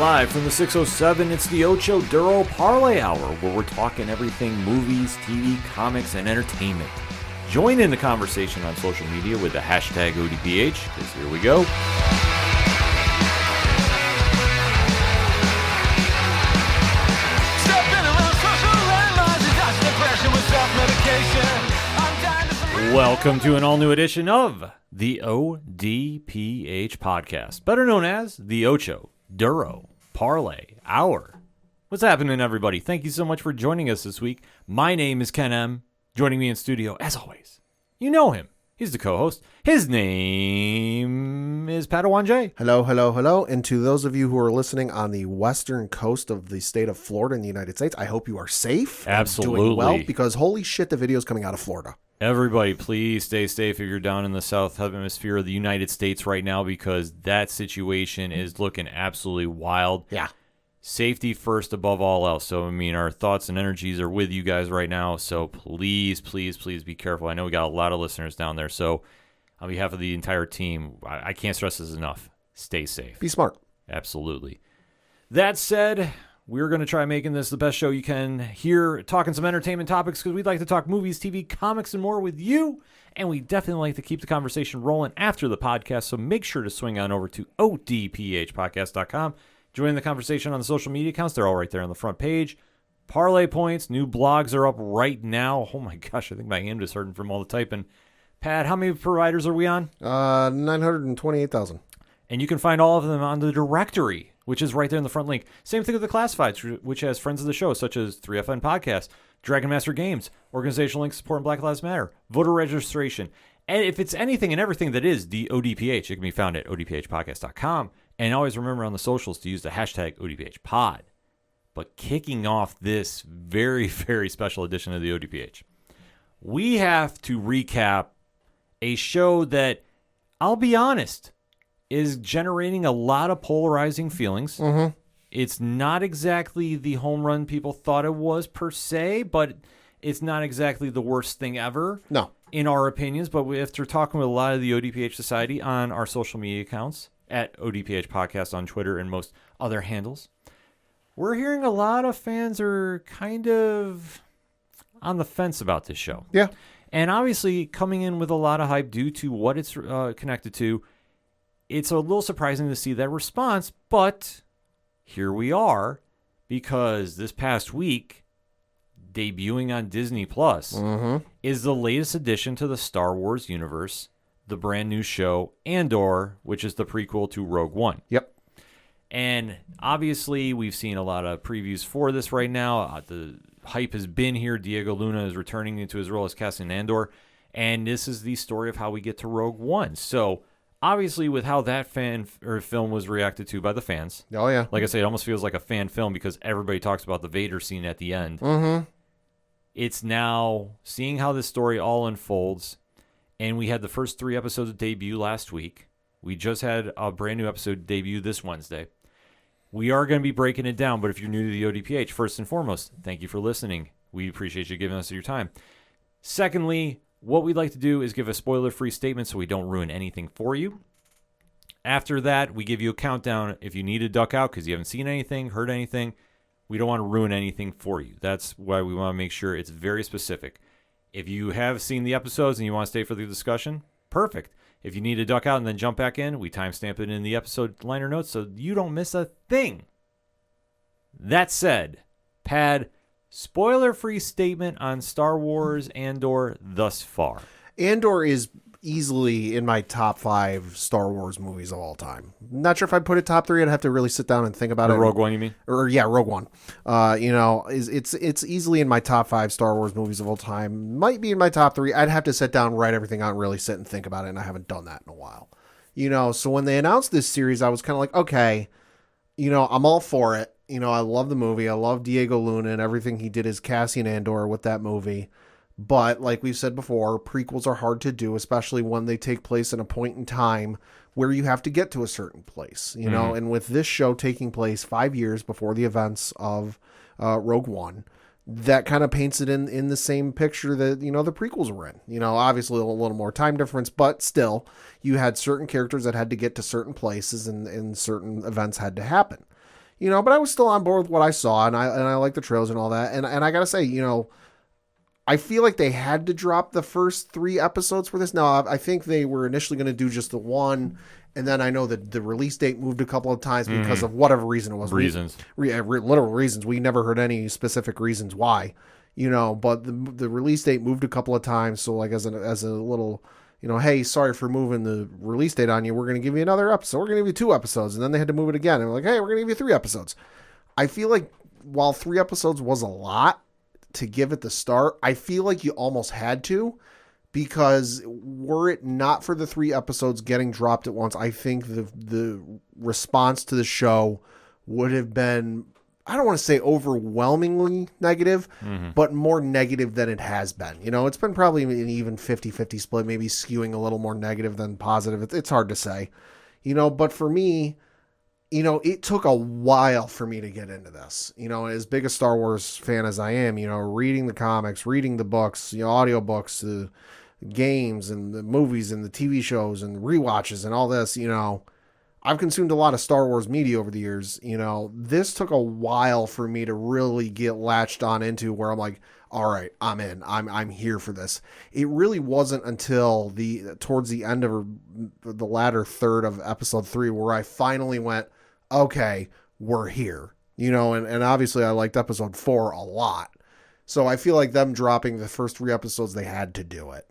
Live from the 607, it's the Ocho Duro Parlay Hour, where we're talking everything movies, TV, comics, and entertainment. Join in the conversation on social media with the hashtag ODPH, because here we go. Welcome to an all-new edition of the ODPH podcast, better known as the Ocho Duro Parlay Hour. What's happening, everybody? Thank you so much for joining us this week. My name is Ken M. Joining me in studio, as always, you know him. He's the co-host. His name is Padawan J. Hello, hello, hello. And to those of you who are listening on the western coast of the state of Florida in the United States, I hope you are safe. Absolutely. And doing well, because holy shit, the video's coming out of Florida. Everybody, please stay safe if you're down in the south hemisphere of the United States right now, because that situation is looking absolutely wild. Yeah. Safety first above all else. So, I mean, our thoughts and energies are with you guys right now. So please, please, please be careful. I know we got a lot of listeners down there. So on behalf of the entire team, I can't stress this enough. Stay safe. Be smart. Absolutely. That said, we're going to try making this the best show you can hear, talking some entertainment topics, because we'd like to talk movies, TV, comics, and more with you. And we definitely like to keep the conversation rolling after the podcast. So make sure to swing on over to odphpodcast.com. Join the conversation on the social media accounts. They're all right there on the front page. Parlay points, new blogs are up right now. Oh my gosh, I think my hand is hurting from all the typing. Pat, how many providers are we on? 928,000. And you can find all of them on the directory, which is right there in the front link. Same thing with the classifieds, which has friends of the show, such as 3FN Podcast, Dragon Master Games, Organizational Links Supporting Black Lives Matter, voter registration. And if it's anything and everything that is the ODPH, it can be found at odphpodcast.com. And always remember on the socials to use the hashtag ODPHpod. But kicking off this very, very special edition of the ODPH, we have to recap a show that, I'll be honest, is generating a lot of polarizing feelings. Mm-hmm. It's not exactly the home run people thought it was per se, but it's not exactly the worst thing ever. No. In our opinions. But after talking with a lot of the ODPH Society on our social media accounts, at ODPH Podcast on Twitter and most other handles, we're hearing a lot of fans are kind of on the fence about this show. Yeah. And obviously coming in with a lot of hype due to what it's connected to. It's a little surprising to see that response, but here we are, because this past week, debuting on Disney Plus, is the latest addition to the Star Wars universe, the brand new show Andor, which is the prequel to Rogue One. Yep. And obviously, we've seen a lot of previews for this right now. The hype has been here. Diego Luna is returning into his role as Cassian Andor, and this is the story of how we get to Rogue One. So, obviously, with how that film was reacted to by the fans. Oh, yeah. Like I say, it almost feels like a fan film because everybody talks about the Vader scene at the end. Mm-hmm. It's now seeing how this story all unfolds. And we had the first 3 episodes debut last week. We just had a brand new episode debut this Wednesday. We are going to be breaking it down, but if you're new to the ODPH, first and foremost, thank you for listening. We appreciate you giving us your time. Secondly, what we'd like to do is give a spoiler-free statement so we don't ruin anything for you. After that, we give you a countdown if you need to duck out because you haven't seen anything, heard anything. We don't want to ruin anything for you. That's why we want to make sure it's very specific. If you have seen the episodes and you want to stay for the discussion, perfect. If you need to duck out and then jump back in, we timestamp it in the episode liner notes so you don't miss a thing. That said, Pad, spoiler-free statement on Star Wars Andor thus far. Andor is easily in my top 5 Star Wars movies of all time. Not sure if I'd put it top 3. I'd have to really sit down and think about it. Rogue One, you mean? Or yeah, Rogue One. It's easily in my top 5 Star Wars movies of all time. Might be in my top 3. I'd have to sit down, write everything out, and really sit and think about it. And I haven't done that in a while. So when they announced this series, I was kind of like, okay, I'm all for it. I love the movie. I love Diego Luna and everything he did as Cassian Andor with that movie. But like we've said before, prequels are hard to do, especially when they take place in a point in time where you have to get to a certain place, and with this show taking place 5 years before the events of Rogue One, that kind of paints it in the same picture that, the prequels were in. Obviously a little more time difference, but still, you had certain characters that had to get to certain places and certain events had to happen. But I was still on board with what I saw, and I like the trailers and all that. And I gotta say, I feel like they had to drop the first 3 episodes for this. Now, I think they were initially going to do just the one, and then I know that the release date moved a couple of times because of whatever reason it was. Reasons. Literal reasons. We never heard any specific reasons why, but the release date moved a couple of times. So like as a little, hey, sorry for moving the release date on you. We're going to give you another episode. We're going to give you 2 episodes. And then they had to move it again. And we're like, hey, we're going to give you 3 episodes. I feel like while 3 episodes was a lot to give at the start, I feel like you almost had to, because were it not for the 3 episodes getting dropped at once, I think the response to the show would have been, I don't want to say overwhelmingly negative, but more negative than it has been. It's been probably an even 50-50 split, maybe skewing a little more negative than positive. It's hard to say, but for me, it took a while for me to get into this. As big a Star Wars fan as I am, reading the comics, reading the books, audiobooks, the games and the movies and the TV shows and rewatches and all this, I've consumed a lot of Star Wars media over the years. This took a while for me to really get latched on into where I'm like, all right, I'm in. I'm here for this. It really wasn't until towards the end of the latter third of episode 3 where I finally went, okay, we're here. And obviously I liked episode 4 a lot. So I feel like them dropping the first 3 episodes, they had to do it.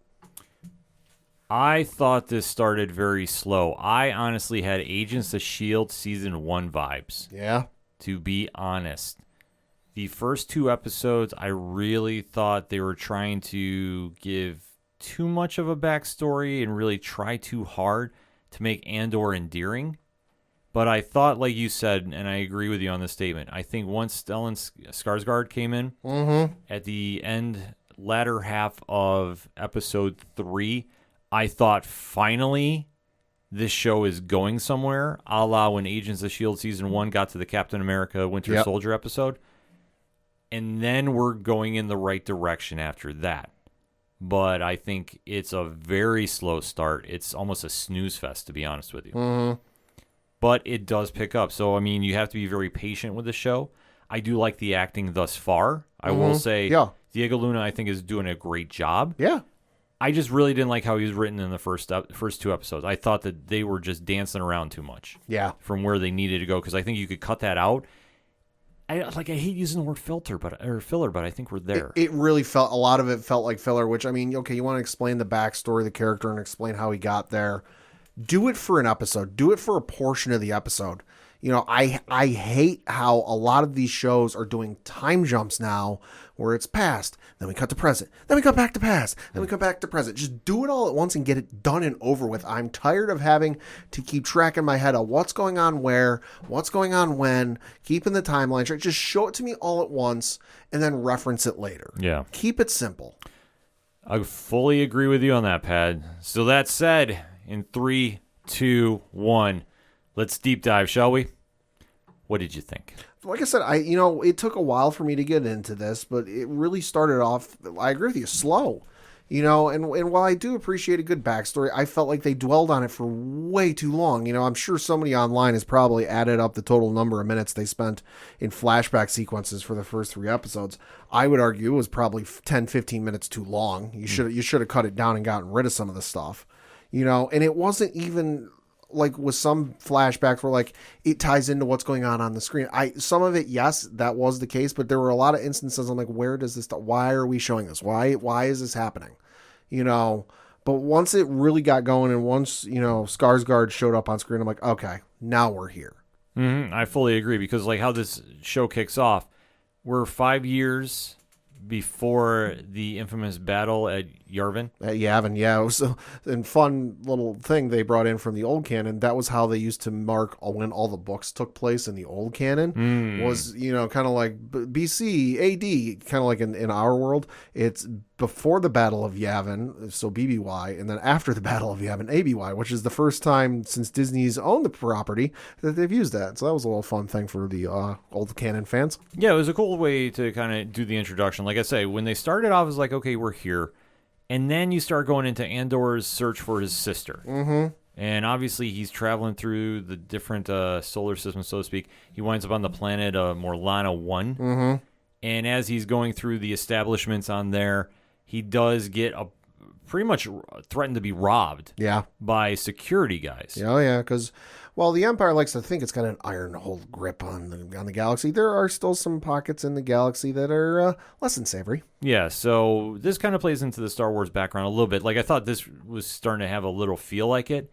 I thought this started very slow. I honestly had Agents of S.H.I.E.L.D. Season 1 vibes. Yeah. To be honest. The first 2 episodes, I really thought they were trying to give too much of a backstory and really try too hard to make Andor endearing. But I thought, like you said, and I agree with you on this statement, I think once Stellan Skarsgård came in at the latter half of episode 3, I thought finally this show is going somewhere, a la when Agents of S.H.I.E.L.D. Season 1 got to the Captain America Winter Soldier episode. And then we're going in the right direction after that. But I think it's a very slow start. It's almost a snooze fest, to be honest with you. But it does pick up. So, I mean, you have to be very patient with the show. I do like the acting thus far. I will say Diego Luna, I think, is doing a great job. Yeah. I just really didn't like how he was written in the first 2 episodes. I thought that they were just dancing around too much. Yeah. From where they needed to go, because I think you could cut that out. I hate using the word filler, but I think we're there. It really a lot of it felt like filler, which, I mean, okay, you want to explain the backstory of the character and explain how he got there. Do it for an episode. Do it for a portion of the episode. I hate how a lot of these shows are doing time jumps now where it's past, then we cut to present, then we cut back to past, then we cut back to present. Just do it all at once and get it done and over with. I'm tired of having to keep track in my head of what's going on where, what's going on when, keeping the timeline straight. Just show it to me all at once and then reference it later. Yeah. Keep it simple. I fully agree with you on that, Pad. So that said, in 3, 2, 1, let's deep dive, shall we? What did you think? Like I said, it took a while for me to get into this, but it really started off, I agree with you, slow. And while I do appreciate a good backstory, I felt like they dwelled on it for way too long. I'm sure somebody online has probably added up the total number of minutes they spent in flashback sequences for the first 3 episodes. I would argue it was probably 10, 15 minutes too long. You should have cut it down and gotten rid of some of the stuff. And it wasn't even like with some flashbacks where like it ties into what's going on the screen. Some of it, yes, that was the case, but there were a lot of instances I'm like, where does this, why are we showing this? Why is this happening? But once it really got going and once, Skarsgård showed up on screen, I'm like, okay, now we're here. I fully agree, because like how this show kicks off, we're 5 years before the infamous battle at Yavin. Yavin, yeah. It was a fun little thing they brought in from the old canon. That was how they used to mark when all the books took place in the old canon. Was, kind of like BC, AD, kind of like in our world. It's before the Battle of Yavin, so BBY, and then after the Battle of Yavin, ABY, which is the first time since Disney's owned the property that they've used that. So that was a little fun thing for the old canon fans. Yeah, it was a cool way to kind of do the introduction. Like I say, when they started off, it was like, okay, we're here. And then you start going into Andor's search for his sister. And obviously, he's traveling through the different solar systems, so to speak. He winds up on the planet Morlana 1. Mm-hmm. And as he's going through the establishments on there, he does get pretty much threatened to be robbed by security guys. Oh, yeah, because while the Empire likes to think it's got an iron hold grip on the galaxy, there are still some pockets in the galaxy that are less than savory. Yeah, so this kind of plays into the Star Wars background a little bit. Like, I thought this was starting to have a little feel like it.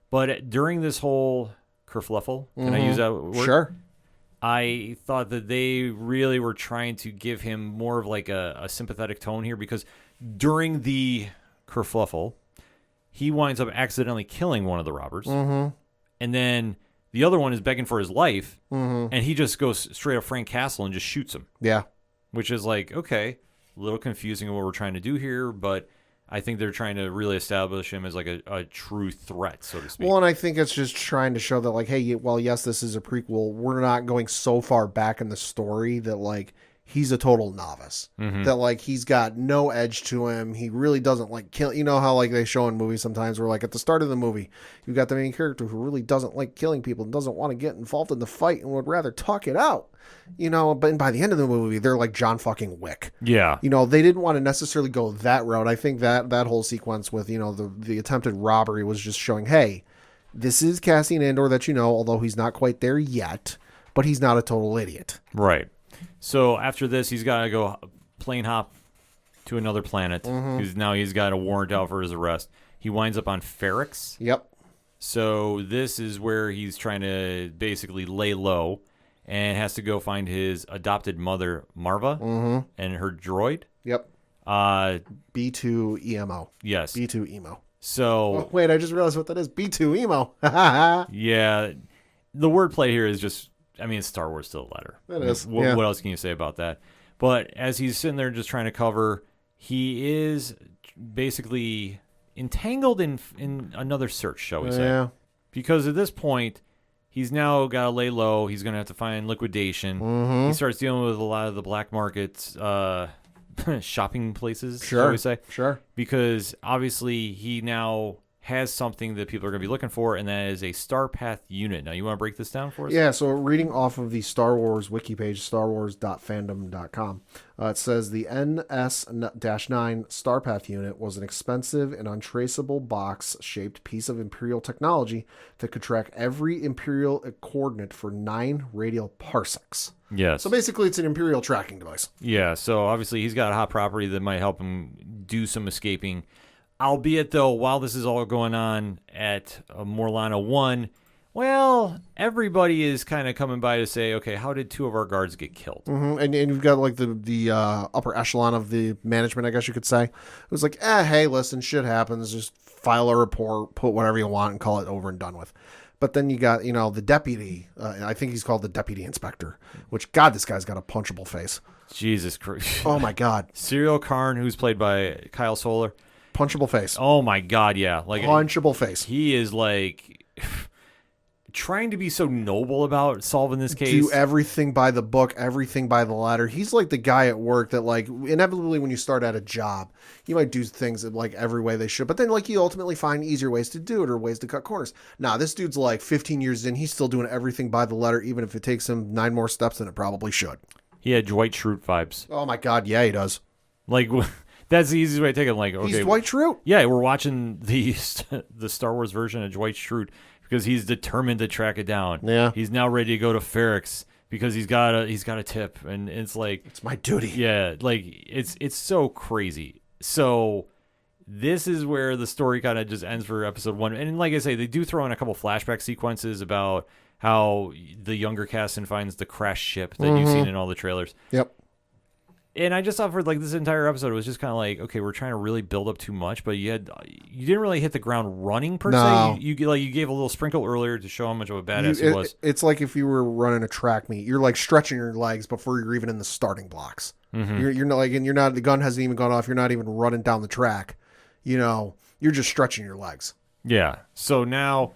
But during this whole kerfluffle, can I use that word? Sure. I thought that they really were trying to give him more of like a sympathetic tone here, because during the kerfluffle, he winds up accidentally killing one of the robbers. Mm-hmm. And then the other one is begging for his life, Mm-hmm. and he just goes straight up Frank Castle and just shoots him. Yeah. Which is like, okay, a little confusing of what we're trying to do here, but I think they're trying to really establish him as like a true threat, so to speak. Well, and I think it's just trying to show that, like, hey, well, yes, this is a prequel. We're not going so far back in the story that, like, he's a total novice. Mm-hmm. That, like, he's got no edge to him. He really doesn't, like, kill. You know how, like, they show in movies sometimes where, like, at the start of the movie, you've got the main character who really doesn't like killing people and doesn't want to get involved in the fight and would rather talk it out. You know, but by the end of the movie, they're like John fucking Wick. Yeah. You know, they didn't want to necessarily go that route. I think that whole sequence with, you know, the attempted robbery was just showing, hey, this is Cassian Andor that you know, although he's not quite there yet, but he's not a total idiot. Right. So after this, he's got to go plane hop to another planet, because now he's got a warrant out for his arrest. He winds up on Ferrix. Yep. So this is where he's trying to basically lay low and has to go find his adopted mother, Marva, and her droid. Yep. B2 EMO. Yes. B2 emo. So... Oh, wait, I just realized what that is. B2 emo. Yeah. The wordplay here is just... I mean, it's Star Wars to the letter. It is. What Yeah. else can you say about that? But as he's sitting there just trying to cover, he is basically entangled in another search, shall we say. Yeah. Because at this point... He's now got to lay low. He's going to have to find liquidation. He starts dealing with a lot of the black markets, shopping places, shall we say. Sure. Because obviously he now has something that people are going to be looking for, and that is a Star Path unit. Now, you want to break this down for us? Yeah, so reading off of the Star Wars wiki page, starwars.fandom.com, it says the NS-9 Starpath unit was an expensive and untraceable box-shaped piece of Imperial technology that could track every Imperial coordinate for 9 radial parsecs. Yes. So basically it's an Imperial tracking device. Yeah, so obviously he's got a hot property that might help him do some escaping. Albeit, though, while this is all going on at Morlana 1, well, everybody is kind of coming by to say, okay, how did 2 of our guards get killed? And you've got like the upper echelon of the management, I guess you could say. It was like, hey, listen, shit happens. Just file a report, put whatever you want, and call it over and done with. But then you got, you know, the deputy. I think he's called the deputy inspector, which, God, this guy's got a punchable face. Jesus Christ. Oh, my God. Cyril Karn, who's played by Kyle Soller. Punchable face. Oh, my God, yeah. Like Punchable face. He is, like, trying to be so noble about solving this case. Do everything by the book, everything by the letter. He's like the guy at work that, like, inevitably when you start at a job, you might do things in, like, every way they should. But then, like, you ultimately find easier ways to do it or ways to cut corners. Nah, this dude's, like, 15 years in. He's still doing everything by the letter, even if it takes him 9 more steps than it probably should. He had Dwight Schrute vibes. Oh, my God. Yeah, he does. Like... That's the easiest way to take it. Like, okay, he's Dwight Schrute. Yeah, we're watching the Star Wars version of Dwight Schrute because he's determined to track it down. Yeah, he's now ready to go to Ferrix because he's got a tip, and it's like it's my duty. Yeah, like it's so crazy. So this is where the story kind of just ends for episode 1. And like I say, they do throw in a couple flashback sequences about how the younger Cassian finds the crashed ship that you've seen in all the trailers. Yep. And I just thought for like this entire episode, it was just kind of like, okay, we're trying to really build up too much, but you didn't really hit the ground running per se. You gave a little sprinkle earlier to show how much of a badass he was. It's like if you were running a track meet, you're like stretching your legs before you're even in the starting blocks. You're not like, and you're not, the gun hasn't even gone off. You're not even running down the track. You know, you're just stretching your legs. Yeah. So now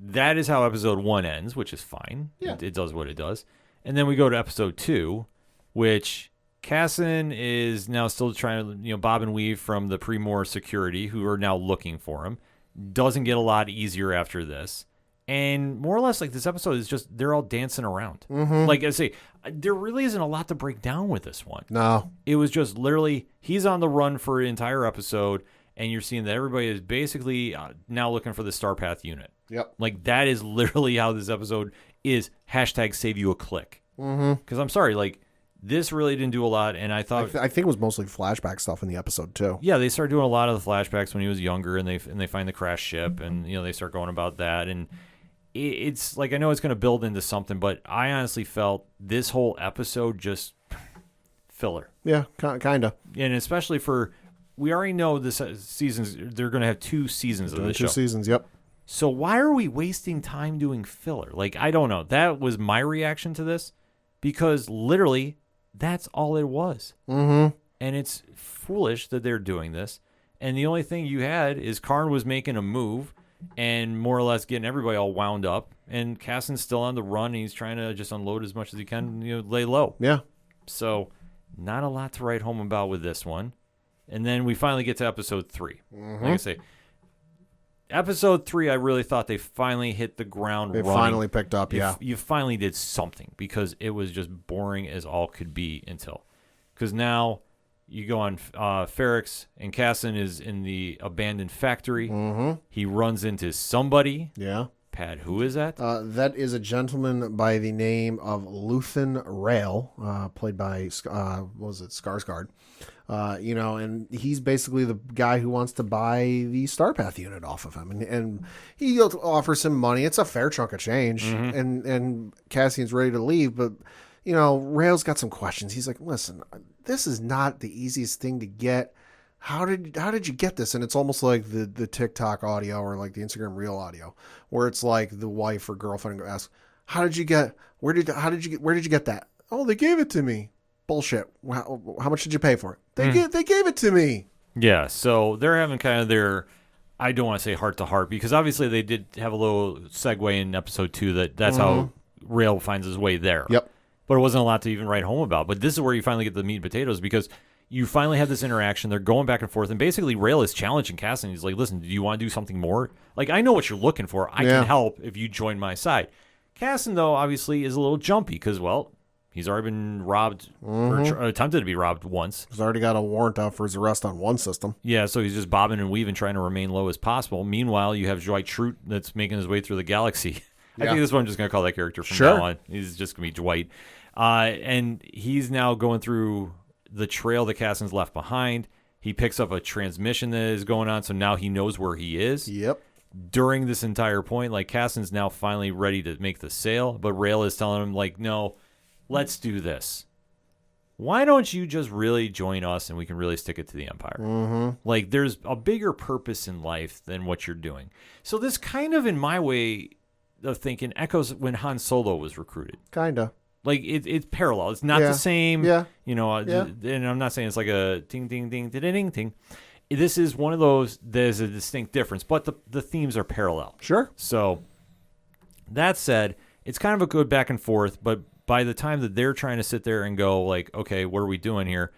that is how episode 1 ends, which is fine. Yeah. It does what it does. And then we go to episode 2, which Cassian is now still trying to, bob and weave from the Pre-Mor security who are now looking for him. doesn't get a lot easier after this. And more or less, like, this episode is just, they're all dancing around. Mm-hmm. Like I say, there really isn't a lot to break down with this one. No. It was just literally, he's on the run for an entire episode, and you're seeing that everybody is basically now looking for the Star Path unit. Yep. Like, that is literally how this episode is. Hashtag save you a click. Mm-hmm. Because I'm sorry, like, this really didn't do a lot, and I thought... I think it was mostly flashback stuff in the episode, too. Yeah, they started doing a lot of the flashbacks when he was younger, and they find the crashed ship, and, you know, they start going about that, and it's like, I know it's going to build into something, but I honestly felt this whole episode just filler. Yeah, kind of. And especially for, we already know this seasons, they're going to have 2 seasons of this show. 2 seasons, yep. So why are we wasting time doing filler? Like, I don't know. That was my reaction to this, because literally that's all it was. Mm-hmm. And it's foolish that they're doing this. And the only thing you had is Karn was making a move and more or less getting everybody all wound up. And Cassin's still on the run, and he's trying to just unload as much as he can, you know, lay low. Yeah. So not a lot to write home about with this one. And then we finally get to episode 3. Mm-hmm. Like I say, episode 3, I really thought they finally hit the ground running. They finally picked up, yeah. You finally did something, because it was just boring as all could be until. Because now you go on Ferrex, and Cassin is in the abandoned factory. Mm-hmm. He runs into somebody. Yeah. Pat, who is that? That is a gentleman by the name of Luthen Rail, played by, what was it, Skarsgård. You know, and he's basically the guy who wants to buy the Starpath unit off of him, and he offers him money. It's a fair chunk of change, and Cassian's ready to leave, but you know, Rail's got some questions. He's like, "Listen, this is not the easiest thing to get. How did you get this?" And it's almost like the TikTok audio or like the Instagram Reel audio, where it's like the wife or girlfriend asks, "How did you get? Where did you get that?" "Oh, they gave it to me." Bullshit. How much did you pay for it? They gave it to me. Yeah, so they're having kind of their, I don't want to say heart to heart, because obviously they did have a little segue in episode 2 that's how Rail finds his way there. Yep. But it wasn't a lot to even write home about. But this is where you finally get the meat and potatoes, because you finally have this interaction. They're going back and forth, and basically Rail is challenging Cassin. He's like, "Listen, do you want to do something more? Like, I know what you're looking for. I can help if you join my side." Cassin, though, obviously is a little jumpy because, well, he's already been robbed or attempted to be robbed once. He's already got a warrant out for his arrest on one system. Yeah, so he's just bobbing and weaving, trying to remain low as possible. Meanwhile, you have Dwight Schrute that's making his way through the galaxy. I think this one I'm just going to call that character from now on. He's just going to be Dwight. And he's now going through the trail that Cassin's left behind. He picks up a transmission that is going on, so now he knows where he is. Yep. During this entire point, like, Cassin's now finally ready to make the sale, but Rail is telling him, like, "No, let's do this. Why don't you just really join us and we can really stick it to the Empire?" Mm-hmm. Like, there's a bigger purpose in life than what you're doing. So this kind of, in my way of thinking, echoes when Han Solo was recruited. Kinda. Like, it's parallel. It's not the same. Yeah. You know, and I'm not saying it's like a ting, ting, ting, ting, ting, ting. This is one of those, there's a distinct difference, but the themes are parallel. Sure. So, that said, it's kind of a good back and forth, but by the time that they're trying to sit there and go, like, okay, what are we doing here?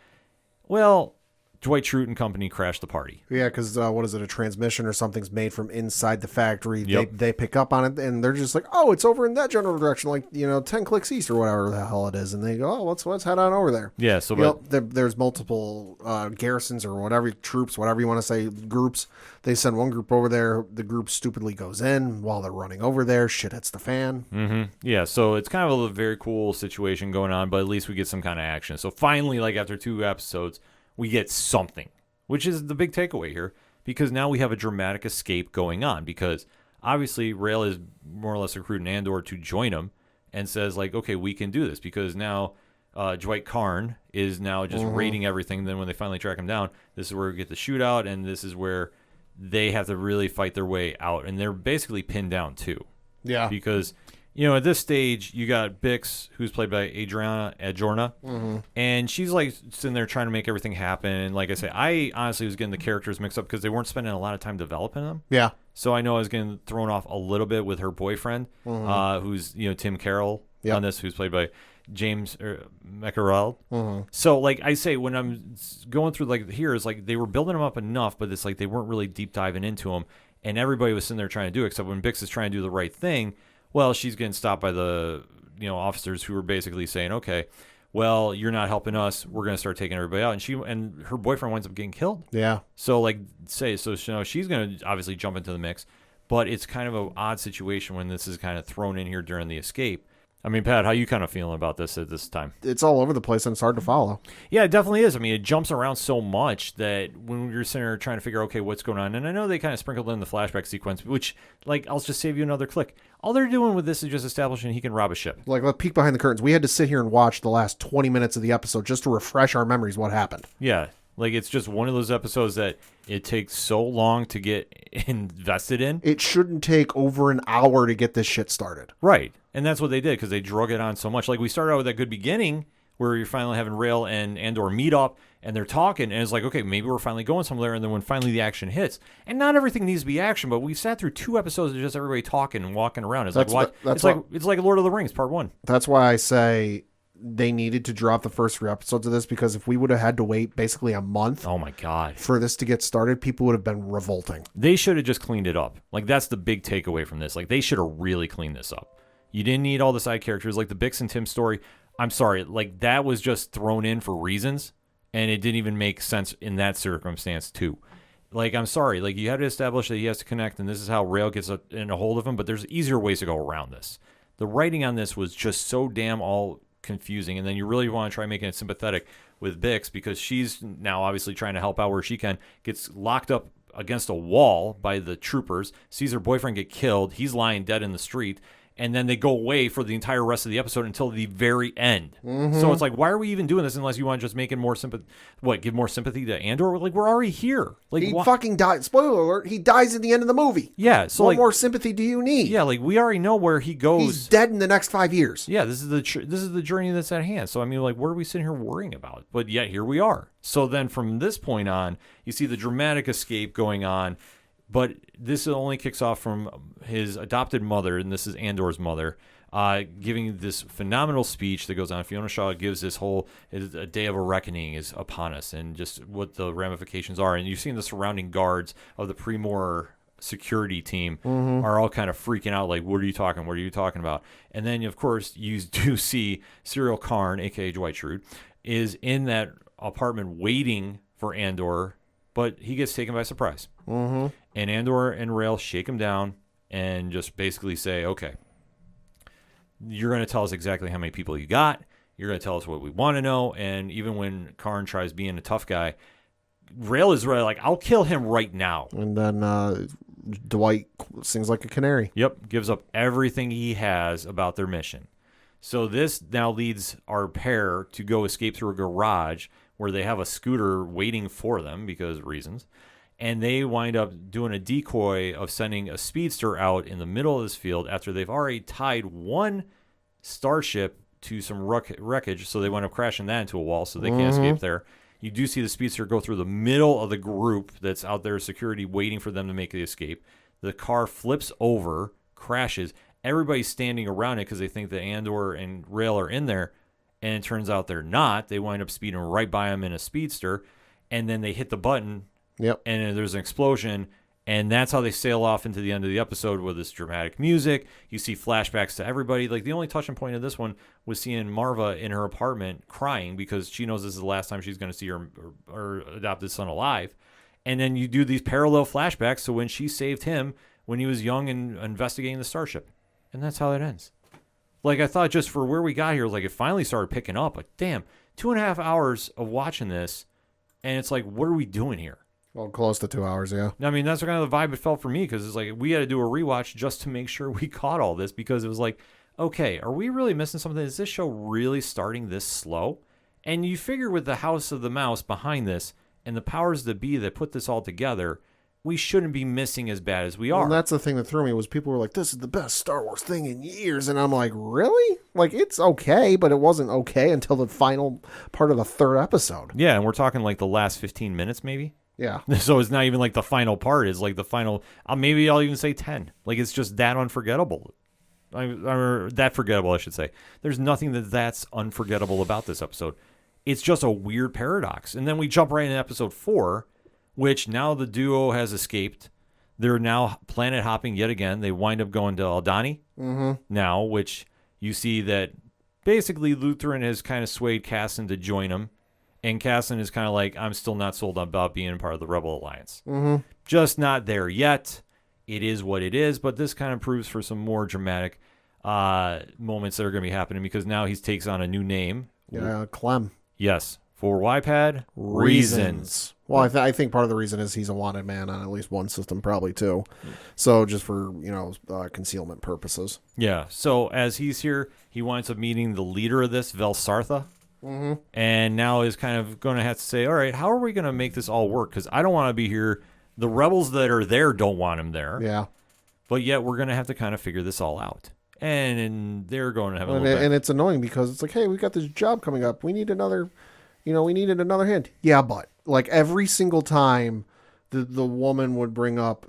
Well, Dwight Schrute and company crashed the party. Yeah, because what is it? A transmission or something's made from inside the factory. Yep. They pick up on it, and they're just like, "Oh, it's over in that general direction, like 10 clicks east or whatever the hell it is." And they go, "Oh, let's head on over there." Yeah. So, there's multiple garrisons or whatever, troops, whatever you want to say, groups. They send one group over there. The group stupidly goes in while they're running over there. Shit hits the fan. Mm-hmm. Yeah. So it's kind of a very cool situation going on, but at least we get some kind of action. So finally, like after 2 episodes, we get something, which is the big takeaway here, because now we have a dramatic escape going on, because obviously Rail is more or less recruiting Andor to join him and says, like, okay, we can do this, because now Dwight Karn is now just raiding everything. Then when they finally track him down, this is where we get the shootout, and this is where they have to really fight their way out, and they're basically pinned down too. Yeah. Because, at this stage, you got Bix, who's played by Adjorna, and she's like sitting there trying to make everything happen. And like I say, I honestly was getting the characters mixed up because they weren't spending a lot of time developing them. Yeah. So I know I was getting thrown off a little bit with her boyfriend, who's Tim Carroll on this, who's played by James McElroy. So like I say, when I'm going through like here, is like they were building them up enough, but it's like they weren't really deep diving into them. and everybody was sitting there trying to do it, except when Bix is trying to do the right thing, well, she's getting stopped by the officers who were basically saying, okay, well, you're not helping us. We're going to start taking everybody out. And her boyfriend winds up getting killed. Yeah. So, she's going to obviously jump into the mix, but it's kind of an odd situation when this is kind of thrown in here during the escape. I mean, Pat, how you kind of feeling about this at this time? It's all over the place and it's hard to follow. Yeah, it definitely is. I mean, it jumps around so much that when you're sitting there trying to figure, okay, what's going on? And I know they kind of sprinkled in the flashback sequence, which, I'll just save you another click. All they're doing with this is just establishing he can rob a ship. Let's peek behind the curtains. We had to sit here and watch the last 20 minutes of the episode just to refresh our memories what happened. Yeah. It's just one of those episodes that it takes so long to get invested in. It shouldn't take over an hour to get this shit started. Right. And that's what they did because they drug it on so much. We started out with that good beginning where you're finally having Rail and Andor meet up and they're talking. And it's like, okay, maybe we're finally going somewhere. And then when finally the action hits, and not everything needs to be action, but we sat through 2 episodes of just everybody talking and walking around. It's it's like Lord of the Rings Part 1. That's why I say they needed to drop the first 3 episodes of this, because if we would have had to wait basically a month, oh my God, for this to get started, people would have been revolting. They should have just cleaned it up. That's the big takeaway from this. They should have really cleaned this up. You didn't need all the side characters like the Bix and Tim story. I'm sorry, that was just thrown in for reasons, and it didn't even make sense in that circumstance too. I'm sorry, you had to establish that he has to connect, and this is how Rail gets in a hold of him. But there's easier ways to go around this. The writing on this was just so damn all confusing, and then you really want to try making it sympathetic with Bix because she's now obviously trying to help out where she can, gets locked up against a wall by the troopers, sees her boyfriend get killed, he's lying dead in the street, and then they go away for the entire rest of the episode until the very end. Mm-hmm. So it's why are we even doing this unless you want to just make it more give more sympathy to Andor? We're already here. He fucking died. Spoiler alert, he dies at the end of the movie. Yeah, so what more sympathy do you need? Yeah, we already know where he goes. He's dead in the next 5 years. Yeah, this is the journey that's at hand. So I mean, what are we sitting here worrying about? But yet here we are. So then from this point on, you see the dramatic escape going on. But this only kicks off from his adopted mother, and this is Andor's mother, giving this phenomenal speech that goes on. Fiona Shaw gives a day of a reckoning is upon us, and just what the ramifications are. And you've seen the surrounding guards of the Primor security team are all kind of freaking out, what are you talking about? And then, of course, you do see Cyril Karn, a.k.a. Dwight Schrute, is in that apartment waiting for Andor, but he gets taken by surprise. Mm-hmm. And Andor and Rail shake him down and just basically say, okay, you're going to tell us exactly how many people you got. You're going to tell us what we want to know. And even when Karn tries being a tough guy, Rail is really I'll kill him right now. And then Dwight sings like a canary. Yep, gives up everything he has about their mission. So this now leads our pair to go escape through a garage where they have a scooter waiting for them because reasons. And they wind up doing a decoy of sending a speedster out in the middle of this field after they've already tied one starship to some wreckage. So they wind up crashing that into a wall so they can't escape there. You do see the speedster go through the middle of the group that's out there, security, waiting for them to make the escape. The car flips over, crashes. Everybody's standing around it because they think that Andor and Rail are in there. And it turns out they're not. They wind up speeding right by them in a speedster. And then they hit the button. Yep. And there's an explosion, and that's how they sail off into the end of the episode with this dramatic music. You see flashbacks to everybody. The only touching point of this one was seeing Marva in her apartment crying because she knows this is the last time she's going to see her adopted son alive. And then you do these parallel flashbacks to when she saved him when he was young and investigating the starship. And that's how it ends. I thought just for where we got here, it finally started picking up. Damn, 2.5 hours of watching this, and it's what are we doing here? Well, close to 2 hours, yeah. I mean, that's kind of the vibe it felt for me because it's we had to do a rewatch just to make sure we caught all this because it was okay, are we really missing something? Is this show really starting this slow? And you figure with the House of the Mouse behind this and the powers that be that put this all together, we shouldn't be missing as bad as we are. And that's the thing that threw me was people were this is the best Star Wars thing in years. And I'm really? It's okay, but it wasn't okay until the final part of the 3rd episode. Yeah, and we're talking the last 15 minutes maybe. Yeah. So it's not even the final part. It's the final, maybe I'll even say 10. It's just that unforgettable. Or that forgettable, I should say. There's nothing that's unforgettable about this episode. It's just a weird paradox. And then we jump right into episode 4, which now the duo has escaped. They're now planet hopping yet again. They wind up going to Aldhani now, which you see that basically Lutheran has kind of swayed Casson to join him. And Casson is kind of like, I'm still not sold about being part of the Rebel Alliance. Just not there yet. It is what it is, but this kind of proves for some more dramatic moments that are going to be happening because now he takes on a new name. Yeah, Clem. Yes, for YPAD reasons. Well, I think part of the reason is he's a wanted man on at least one system, probably two. So just for concealment purposes. Yeah. So as he's here, he winds up meeting the leader of this, Vel Sartha. And now is kind of going to have to say, all right, how are we going to make this all work? Because I don't want to be here. The rebels that are there don't want him there. Yeah. But yet we're going to have to kind of figure this all out. And they're going to have a little bit. And it's annoying because it's like, hey, we got this job coming up. We need another, we needed another hand. Yeah, but like every single time the woman would bring up,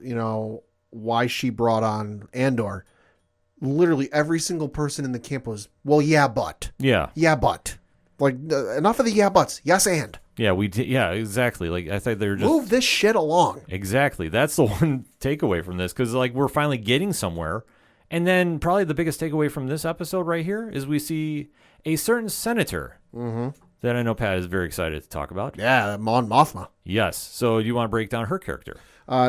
why she brought on Andor, literally every single person in the camp was, well, yeah, but. Yeah. Yeah, but. Like, enough of the yeah buts. Yes, and. Yeah, we did. Yeah, exactly. Like, I thought they were just... Move this shit along. Exactly. That's the one takeaway from this, because, like, we're finally getting somewhere. And then probably the biggest takeaway from this episode right here is we see a certain senator that I know Pat is very excited to talk about. Yeah, Mon Mothma. Yes. So do you want to break down her character?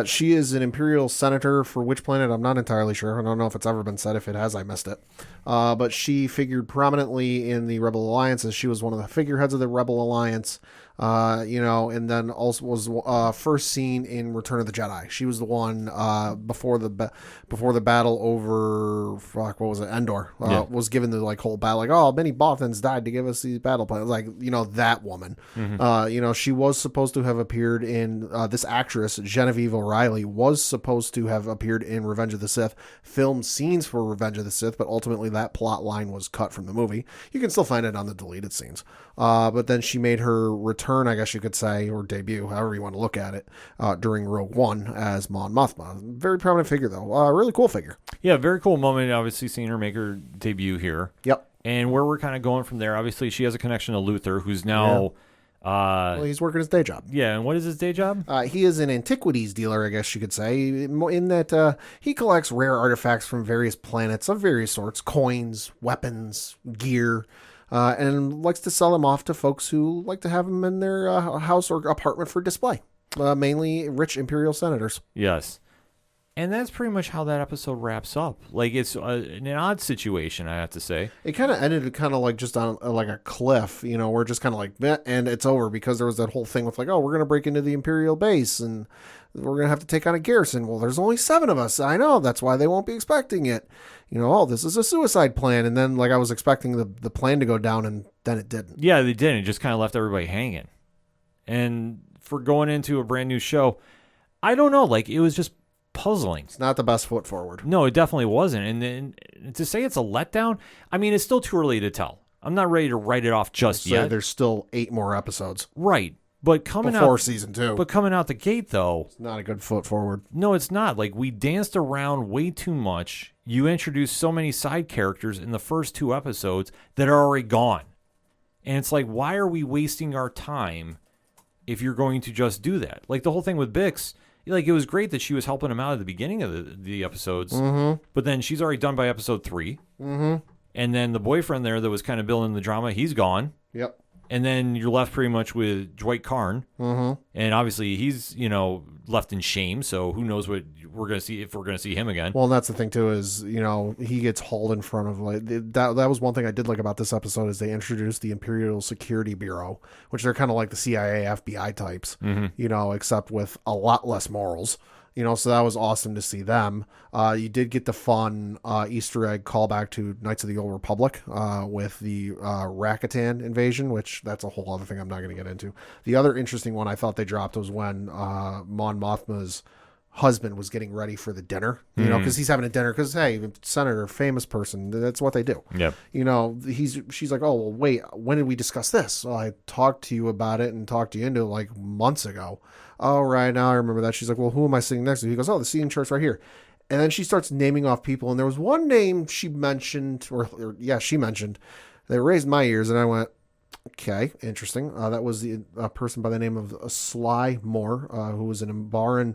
She is an Imperial senator for which planet? I'm not entirely sure. I don't know if it's ever been said. If it has, I missed it. But she figured prominently in the Rebel Alliance as she was one of the figureheads of the Rebel Alliance. And then also was first seen in Return of the Jedi. She was the one before the battle over what was it, Endor? Was given the whole battle many Bothans died to give us these battle plans. That woman. She was supposed to have appeared in this actress Genevieve O'Reilly was supposed to have appeared in Revenge of the Sith, filmed scenes for Revenge of the Sith, but ultimately that plot line was cut from the movie. You can still find it on the deleted scenes. But then she made her return, I guess you could say, or debut, however you want to look at it, during Rogue One as Mon Mothma. Very prominent figure, though. Really cool figure. Yeah, very cool moment, obviously, seeing her make her debut here. Yep. And where we're kind of going from there, obviously, she has a connection to Luther, who's now... Yeah. Well, he's working his day job. Yeah, and what is his day job? He is an antiquities dealer, I guess you could say, in that he collects rare artifacts from various planets of various sorts, coins, weapons, gear, and likes to sell them off to folks who like to have them in their house or apartment for display, mainly rich Imperial senators. Yes. And that's pretty much how that episode wraps up. Like, it's an odd situation, I have to say. It kind of ended kind of like just on a cliff, where just kind of like, meh, and it's over because there was that whole thing with we're going to break into the Imperial base and we're going to have to take on a garrison. Well, there's only 7 of us. I know. That's why they won't be expecting it. This is a suicide plan. And then I was expecting the plan to go down and then it didn't. Yeah, they didn't. It just kind of left everybody hanging. And for going into a brand new show, I don't know. It was just puzzling. It's not the best foot forward. No, it definitely wasn't. And then to say it's a letdown, I mean, it's still too early to tell. I'm not ready to write it off just yet. There's still 8 more episodes. Right. But coming before out season 2. But coming out the gate though, it's not a good foot forward. No, it's not. We danced around way too much. You introduced so many side characters in the first 2 episodes that are already gone. And it's why are we wasting our time if you're going to just do that? The whole thing with Bix, it was great that she was helping him out at the beginning of the episodes, but then she's already done by episode 3. And then the boyfriend there that was kind of building the drama, he's gone. Yep. And then you're left pretty much with Dwight Karn. And obviously he's, left in shame. So who knows what we're going to see, if we're going to see him again. Well, and that's the thing too, is, he gets hauled in front of that was one thing I did like about this episode is they introduced the Imperial Security Bureau, which they're kind of like the CIA, FBI types, except with a lot less morals. So that was awesome to see them. You did get the fun Easter egg callback to Knights of the Old Republic with the Rakatan invasion, which that's a whole other thing I'm not going to get into. The other interesting one I thought they dropped was when Mon Mothma's husband was getting ready for the dinner, because he's having a dinner because, hey, senator, famous person, that's what they do. Yep. She's like, oh, well, wait, when did we discuss this? Well, I talked to you about it and talked you into it months ago. Oh, right, now I remember that. She's like, well, who am I sitting next to? He goes, oh, the seating chart's right here. And then she starts naming off people, and there was one name she mentioned, she mentioned, that raised my ears, and I went, Okay, interesting. That was the person by the name of Sly Moore, who was an Umbaran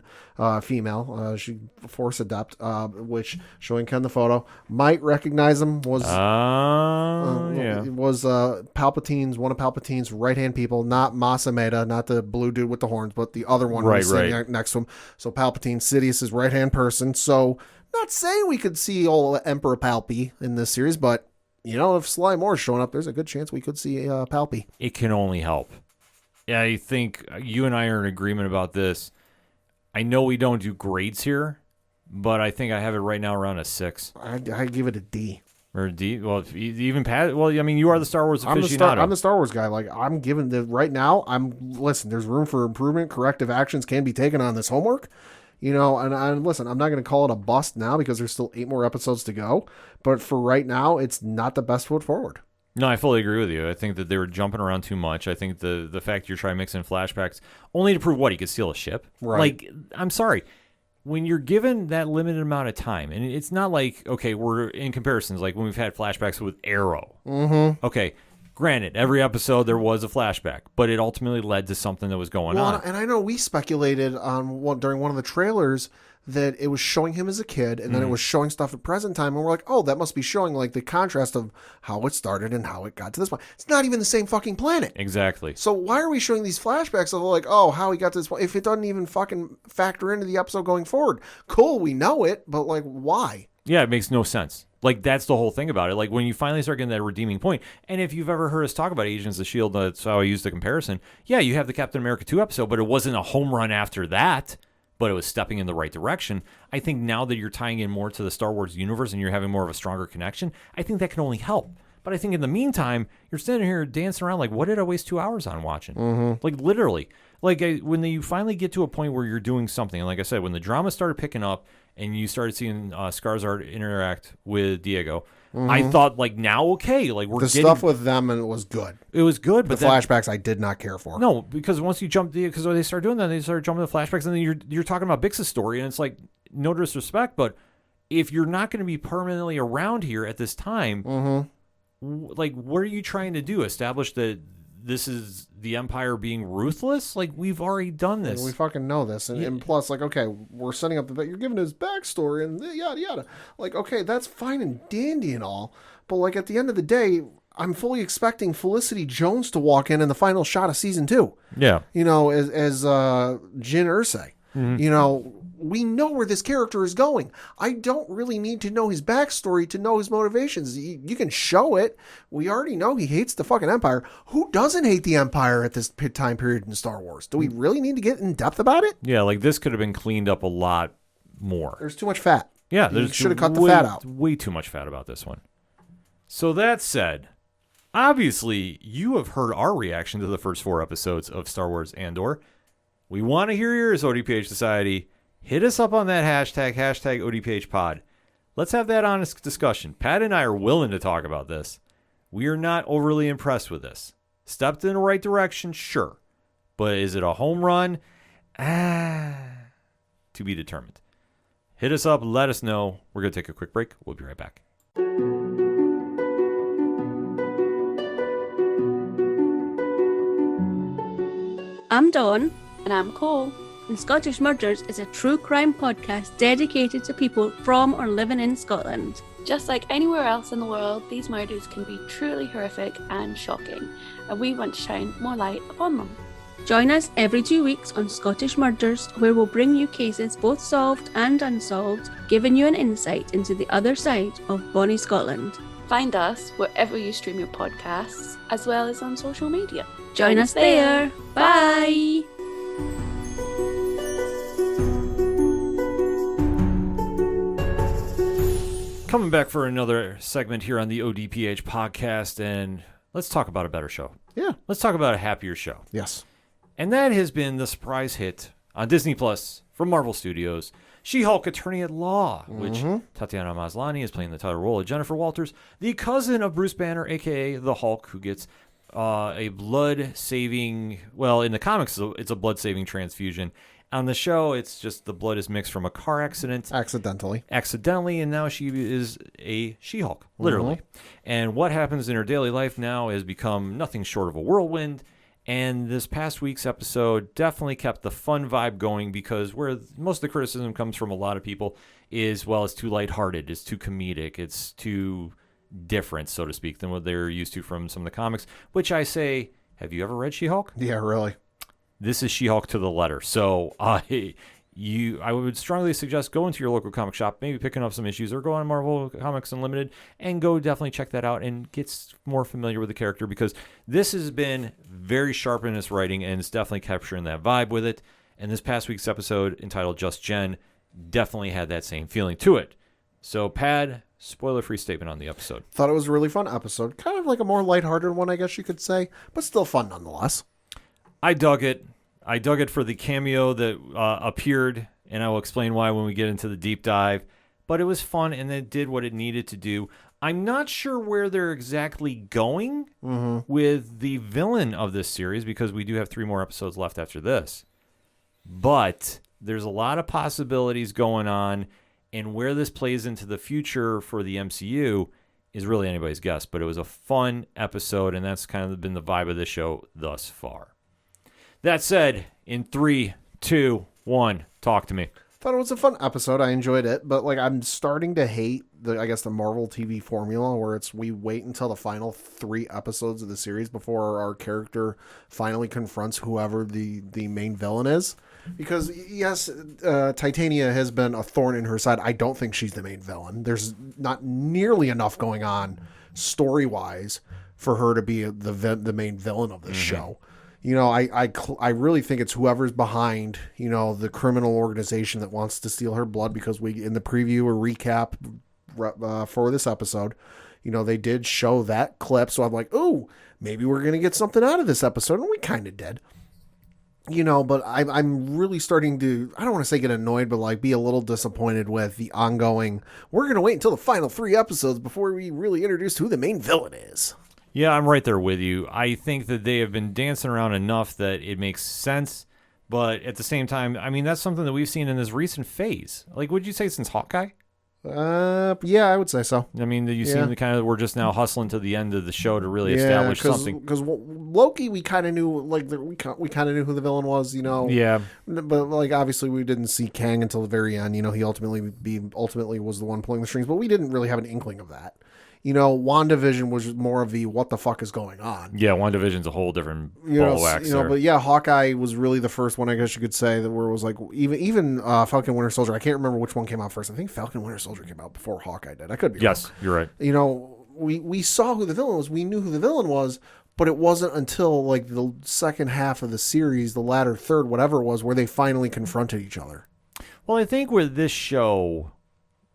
female. She Force adept, which, showing Ken the photo, might recognize him. Was yeah. was Palpatine's, one of Palpatine's right-hand people, not Masameda, not the blue dude with the horns, but the other one who was sitting next to him. So Palpatine, Sidious's right-hand person. So not saying we could see old Emperor Palpy in this series, but if Sly Moore's showing up, there's a good chance we could see Palpy. It can only help. Yeah, I think you and I are in agreement about this. I know we don't do grades here, but I think I have it right now around a 6. I give it a D. Or a D? Well, even Pat. Well, I mean, you are the Star Wars aficionado. I'm the Star Wars guy. Like, I'm giving right now. Listen. There's room for improvement. Corrective actions can be taken on this homework. And listen, I'm not going to call it a bust now because there's still 8 more episodes to go. But for right now, it's not the best foot forward. No, I fully agree with you. I think that they were jumping around too much. I think the fact you're trying to mix in flashbacks only to prove what? He could steal a ship? Right. Like, I'm sorry. When you're given that limited amount of time, and it's not like, okay, we're in comparisons, like when we've had flashbacks with Arrow. Mm-hmm. Okay, granted, every episode there was a flashback, but it ultimately led to something that was going on. And I know we speculated on during one of the trailers that it was showing him as a kid, and then it was showing stuff at present time, and we're like, oh, that must be showing like the contrast of how it started and how it got to this point. It's not even the same fucking planet. Exactly. So why are we showing these flashbacks of like, oh, how he got to this point, if it doesn't even fucking factor into the episode going forward? Cool, we know it, but like, why? Yeah, it makes no sense. Like, that's the whole thing about it. Like, when you finally start getting that redeeming point, and if you've ever heard us talk about Agents of S.H.I.E.L.D., that's how I used the comparison. Yeah, you have the Captain America 2 episode, but it wasn't a home run after that, but it was stepping in the right direction. I think now that you're tying in more to the Star Wars universe and you're having more of a stronger connection, I think that can only help. But I think in the meantime, you're standing here dancing around like, what did I waste 2 hours on watching? Mm-hmm. Like, literally. Like, when you finally get to a point where you're doing something, and like I said, when the drama started picking up and you started seeing Skarsgård interact with Diego, I thought, like, now, okay, like, we're getting... stuff with them, and it was good. It was good, but the flashbacks I did not care for. No, because once you jump... Because when they start doing that, they start jumping the flashbacks, and then you're talking about Bix's story, and it's like, no disrespect, but if you're not going to be permanently around here at this time, like, what are you trying to do? Establish that this is the Empire being ruthless? Like, we've already done this. We fucking know this. And plus, like, okay, we're setting up that you're giving his backstory and yada, yada. Like, okay, that's fine and dandy and all. But, like, at the end of the day, I'm fully expecting Felicity Jones to walk in the final shot of season 2. Yeah. As Jyn Erso. Mm-hmm. We know where this character is going. I don't really need to know his backstory to know his motivations. You can show it. We already know he hates the fucking Empire. Who doesn't hate the Empire at this time period in Star Wars? Do we really need to get in depth about it? Yeah, like this could have been cleaned up a lot more. There's too much fat. Yeah, you should have cut the fat out. Way too much fat about this one. So that said, obviously you have heard our reaction to the first 4 episodes of Star Wars Andor. We want to hear yours, ODPH Society. Hit us up on that hashtag ODPHpod. Let's have that honest discussion. Pat and I are willing to talk about this. We are not overly impressed with this. Stepped in the right direction, sure. But is it a home run? To be determined. Hit us up, let us know. We're going to take a quick break. We'll be right back. I'm Dawn. And I'm Cole. And Scottish Murders is a true crime podcast dedicated to people from or living in Scotland. Just like anywhere else in the world, these murders can be truly horrific and shocking, and we want to shine more light upon them. Join us every 2 weeks on Scottish Murders, where we'll bring you cases both solved and unsolved, giving you an insight into the other side of bonnie Scotland. Find us wherever you stream your podcasts, as well as on social media. Join us there. Bye! Coming back for another segment here on the ODPH podcast, and let's talk about a better show. Yeah. Let's talk about a happier show. Yes. And that has been the surprise hit on Disney Plus from Marvel Studios, She-Hulk Attorney at Law, which Tatiana Maslany is playing the title role of Jennifer Walters, the cousin of Bruce Banner, a.k.a. the Hulk, who gets a blood-saving, well, in the comics, it's a blood-saving transfusion On the show, it's just the blood is mixed from a car accident. Accidentally, and now she is a She-Hulk, literally. And what happens in her daily life now has become nothing short of a whirlwind. And this past week's episode definitely kept the fun vibe going, because where most of the criticism comes from a lot of people is, well, it's too lighthearted, it's too comedic, it's too different, so to speak, than what they're used to from some of the comics, which I say, have you ever read She-Hulk? yeah, really. This is She-Hulk to the letter. So I would strongly suggest go into your local comic shop, maybe picking up some issues, or go on Marvel Comics Unlimited and go definitely check that out and get more familiar with the character, because this has been very sharp in its writing and it's definitely capturing that vibe with it. And this past week's episode, entitled Just Jen, definitely had that same feeling to it. So, Pad, spoiler-free statement on the episode. Thought it was a really fun episode. Kind of like a more lighthearted one, I guess you could say, but still fun nonetheless. I dug it. I dug it for the cameo that appeared, and I will explain why when we get into the deep dive. But it was fun, and it did what it needed to do. I'm not sure where they're exactly going with the villain of this series, because we do have 3 more episodes left after this. But there's a lot of possibilities going on, and where this plays into the future for the MCU is really anybody's guess. But it was a fun episode, and that's kind of been the vibe of the show thus far. That said, in 3, 2, 1, talk to me. Thought it was a fun episode. I enjoyed it, but like I'm starting to hate the Marvel TV formula where we wait until the final 3 episodes of the series before our character finally confronts whoever the main villain is. Because yes, Titania has been a thorn in her side. I don't think she's the main villain. There's not nearly enough going on story-wise for her to be the main villain of the show. You know, I really think it's whoever's behind, you know, the criminal organization that wants to steal her blood, because we, in the preview or recap for this episode, you know, they did show that clip. So I'm like, ooh, maybe we're going to get something out of this episode. And we kind of did. You know, but I'm really starting to, I don't want to say get annoyed, but like be a little disappointed with the ongoing, we're going to wait until the final 3 episodes before we really introduce who the main villain is. Yeah, I'm right there with you. I think that they have been dancing around enough that it makes sense. But at the same time, I mean, that's something that we've seen in this recent phase. Like, would you say since Hawkeye? Yeah, I would say so. I mean, you seem to kind of, we're just now hustling to the end of the show to really establish something. Because Loki, we kind of knew, like, we kind of knew who the villain was, you know. Yeah. But like, obviously, we didn't see Kang until the very end. You know, he ultimately was the one pulling the strings, but we didn't really have an inkling of that. You know, WandaVision was more of the what the fuck is going on. Yeah, WandaVision's a whole different ball of wax. You know, but yeah, Hawkeye was really the first one, I guess you could say, that where it was like even Falcon Winter Soldier. I can't remember which one came out first. I think Falcon Winter Soldier came out before Hawkeye did. I could be wrong. Yes, you're right. You know, we saw who the villain was. We knew who the villain was, but it wasn't until like the second half of the series, the latter third, whatever it was, where they finally confronted each other. Well, I think where this show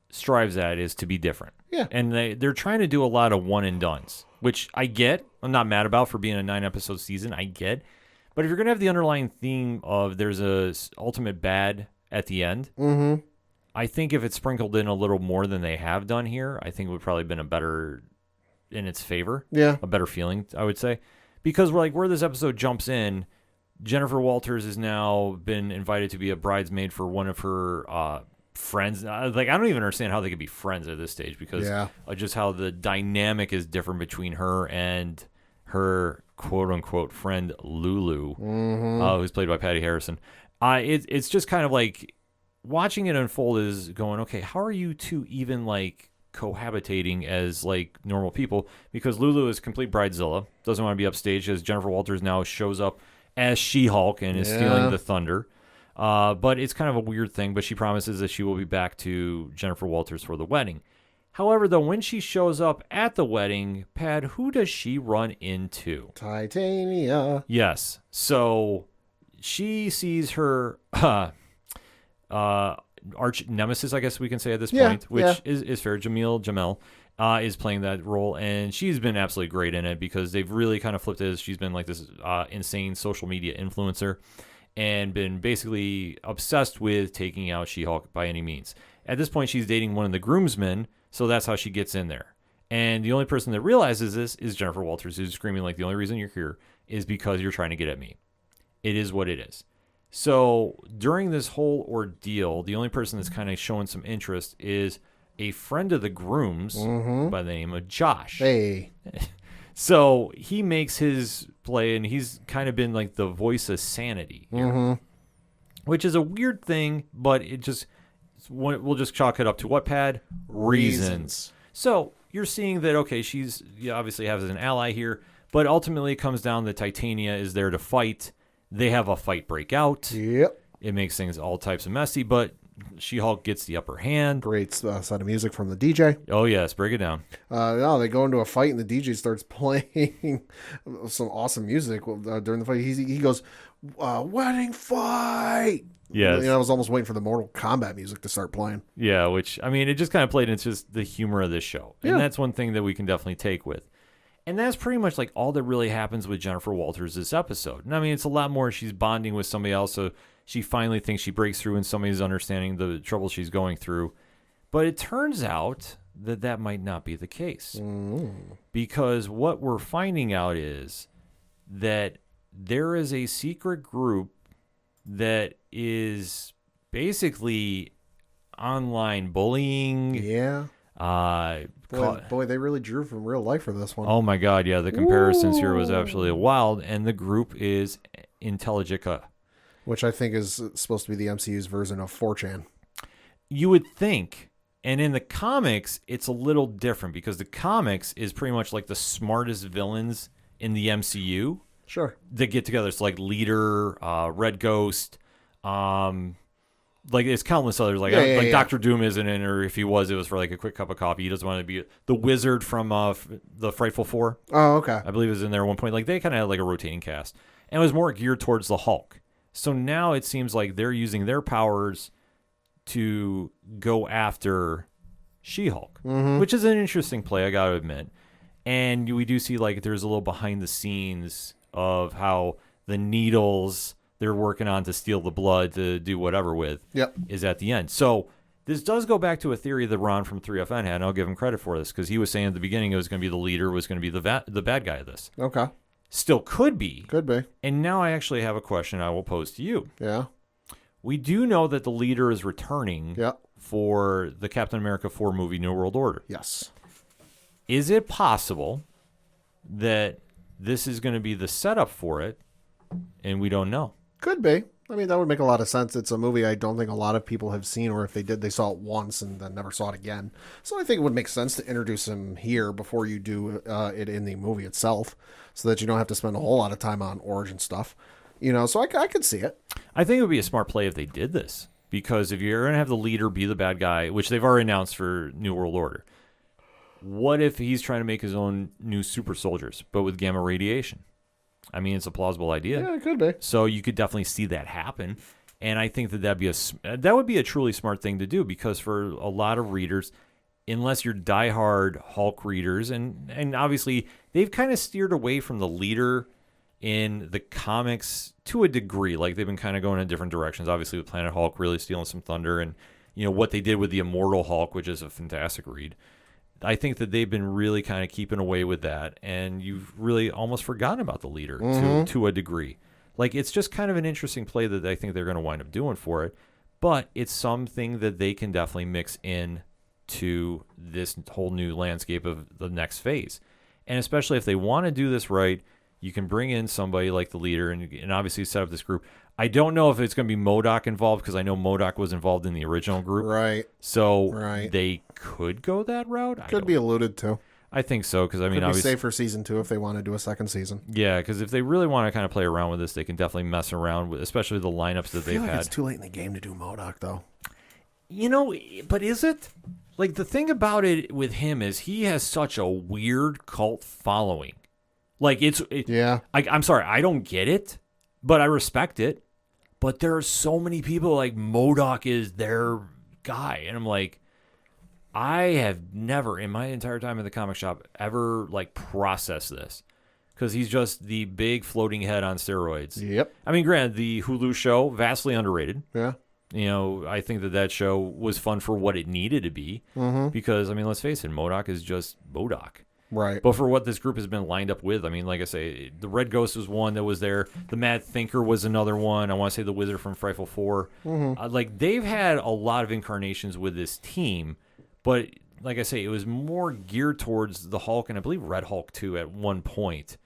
strives at is to be different. Yeah. And they're trying to do a lot of one and dones, which I get. I'm not mad about for being a 9-episode season. I get. But if you're going to have the underlying theme of there's a ultimate bad at the end, I think if it's sprinkled in a little more than they have done here, I think it would probably been a better, in its favor. Yeah. A better feeling, I would say. Because we're like, where this episode jumps in, Jennifer Walters has now been invited to be a bridesmaid for one of her friends. Like, I don't even understand how they could be friends at this stage, because just how the dynamic is different between her and her quote-unquote friend Lulu, who's played by Patty Harrison. It's just kind of like watching it unfold is going, okay, how are you two even like cohabitating as like normal people? Because Lulu is complete bridezilla, doesn't want to be upstaged, as Jennifer Walters now shows up as She-Hulk and is stealing the thunder. But it's kind of a weird thing, but she promises that she will be back to Jennifer Walters for the wedding. However, though, when she shows up at the wedding, Pad, who does she run into? Titania. Yes. So she sees her arch nemesis, I guess we can say at this point, which is fair. Jamel is playing that role, and she's been absolutely great in it, because they've really kind of flipped it. She's been like this insane social media influencer, and been basically obsessed with taking out She-Hulk by any means. At this point, she's dating one of the groomsmen, so that's how she gets in there. And the only person that realizes this is Jennifer Walters, who's screaming like, the only reason you're here is because you're trying to get at me. It is what it is. So during this whole ordeal, the only person that's kind of showing some interest is a friend of the grooms by the name of Josh. Hey. So he makes his play, and he's kind of been like the voice of sanity here, which is a weird thing, but we'll just chalk it up to what, Pad? Reasons. So you're seeing that, okay, she's obviously has an ally here, but ultimately it comes down that Titania is there to fight. They have a fight break out. Yep. It makes things all types of messy, but She-Hulk gets the upper hand. Great set of music from the DJ. Oh, yes. Break it down. No, they go into a fight, and the DJ starts playing some awesome music during the fight. He goes, wedding fight! Yes. I was almost waiting for the Mortal Kombat music to start playing. Yeah, which, I mean, it just kind of played into just the humor of this show. And that's one thing that we can definitely take with. And that's pretty much like all that really happens with Jennifer Walters this episode. And I mean, it's a lot more. She's bonding with somebody else, so she finally thinks she breaks through and somebody's understanding the trouble she's going through. But it turns out that might not be the case. Because what we're finding out is that there is a secret group that is basically online bullying. Yeah. Boy, they really drew from real life for this one. Oh my God, yeah, the comparisons here was absolutely wild, and the group is Intelligica, which I think is supposed to be the MCU's version of 4chan. You would think, and in the comics, it's a little different because the comics is pretty much like the smartest villains in the MCU. Sure. That get together. It's like Leader, Red Ghost, like it's countless others. Like Doctor Doom isn't in, or if he was, it was for like a quick cup of coffee. He doesn't want to be the Wizard from the Frightful Four. Oh, okay. I believe it was in there at one point. Like they kind of had like a rotating cast, and it was more geared towards the Hulk. So now it seems like they're using their powers to go after She-Hulk, which is an interesting play, I gotta admit. And we do see like there's a little behind the scenes of how the needles they're working on to steal the blood to do whatever with is at the end. So this does go back to a theory that Ron from 3FN had, and I'll give him credit for this because he was saying at the beginning it was going to be the Leader, was going to be the bad guy of this. Okay. Still could be. Could be. And now I actually have a question I will pose to you. Yeah. We do know that the Leader is returning for the Captain America 4 movie, New World Order. Yes. Is it possible that this is going to be the setup for it, and we don't know? Could be. I mean, that would make a lot of sense. It's a movie I don't think a lot of people have seen, or if they did, they saw it once and then never saw it again. So I think it would make sense to introduce him here before you do it in the movie itself, so that you don't have to spend a whole lot of time on origin stuff. So I could see it. I think it would be a smart play if they did this, because if you're going to have the Leader be the bad guy, which they've already announced for New World Order, what if he's trying to make his own new super soldiers, but with gamma radiation? I mean, it's a plausible idea. Yeah, it could be. So you could definitely see that happen. And I think that would be a truly smart thing to do, because for a lot of readers, unless you're diehard Hulk readers, and obviously they've kind of steered away from the Leader in the comics to a degree. Like they've been kind of going in different directions. Obviously with Planet Hulk really stealing some thunder, and what they did with the Immortal Hulk, which is a fantastic read. I think that they've been really kind of keeping away with that, and you've really almost forgotten about the Leader to a degree. Like, it's just kind of an interesting play that I think they're going to wind up doing for it, but it's something that they can definitely mix in to this whole new landscape of the next phase. And especially if they want to do this right, you can bring in somebody like the Leader and obviously set up this group. I don't know if it's going to be MODOK involved, because I know MODOK was involved in the original group. Right. So they could go that route. Could be alluded to. I think so, because I mean, could be obviously safe for season 2 if they want to do a second season. Yeah, because if they really want to kind of play around with this, they can definitely mess around with, especially the lineups that they've had. It's too late in the game to do MODOK, though. But is it? Like, the thing about it with him is he has such a weird cult following. Like, I'm sorry, I don't get it, but I respect it. But there are so many people like MODOK is their guy. And I'm like, I have never in my entire time in the comic shop ever like processed this, because he's just the big floating head on steroids. Yep. I mean, granted, the Hulu show, vastly underrated. Yeah. I think that show was fun for what it needed to be, because, I mean, let's face it, MODOK is just MODOK. Right. But for what this group has been lined up with, I mean, like I say, the Red Ghost was one that was there. The Mad Thinker was another one. I want to say the Wizard from Frightful 4. Like, they've had a lot of incarnations with this team, but like I say, it was more geared towards the Hulk, and I believe Red Hulk too at one point.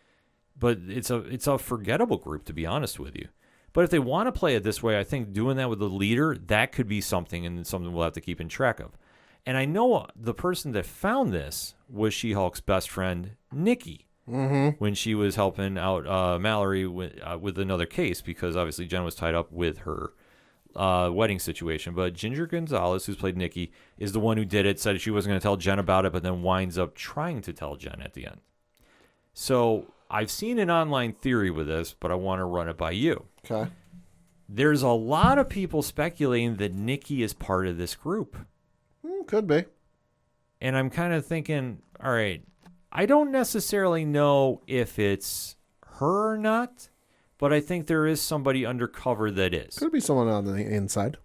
But it's a forgettable group, to be honest with you. But if they want to play it this way, I think doing that with the leader, that could be something, and something we'll have to keep in track of. And I know the person that found this was She-Hulk's best friend, Nikki, when she was helping out Mallory with another case, because obviously Jen was tied up with her wedding situation. But Ginger Gonzalez, who's played Nikki, is the one who did it, said she wasn't going to tell Jen about it, but then winds up trying to tell Jen at the end. So I've seen an online theory with this, but I want to run it by you. Okay. There's a lot of people speculating that Nikki is part of this group. Could be. And I'm kind of thinking, all right, I don't necessarily know if it's her or not, but I think there is somebody undercover that is. Could be someone on the inside.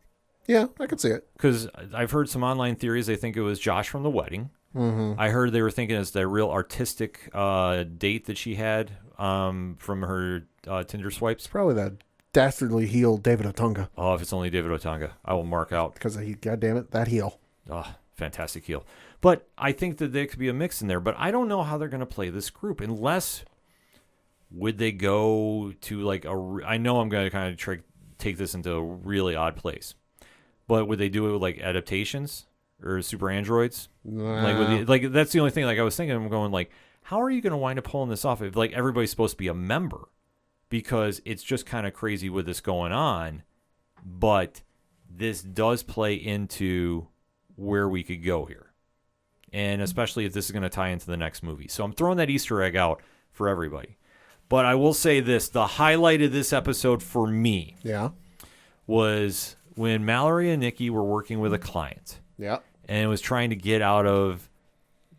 Yeah, I could see it. Because I've heard some online theories. They think it was Josh from the wedding. I heard they were thinking it's the real artistic date that she had from her Tinder swipes. Probably that dastardly heel David Otunga. Oh, if it's only David Otunga, I will mark out. Because God damn it, that heel. Oh, fantastic heel. But I think that there could be a mix in there. But I don't know how they're going to play this group unless would they go to like I know I'm going to kind of take this into a really odd place. But would they do it with like adaptations or super androids? Like that's the only thing. Like I was thinking, I'm going like, how are you going to wind up pulling this off if like everybody's supposed to be a member? Because it's just kind of crazy with this going on. But this does play into where we could go here. And especially if this is going to tie into the next movie. So I'm throwing that Easter egg out for everybody. But I will say this, the highlight of this episode for me was when Mallory and Nikki were working with a client. Yeah. And was trying to get out of,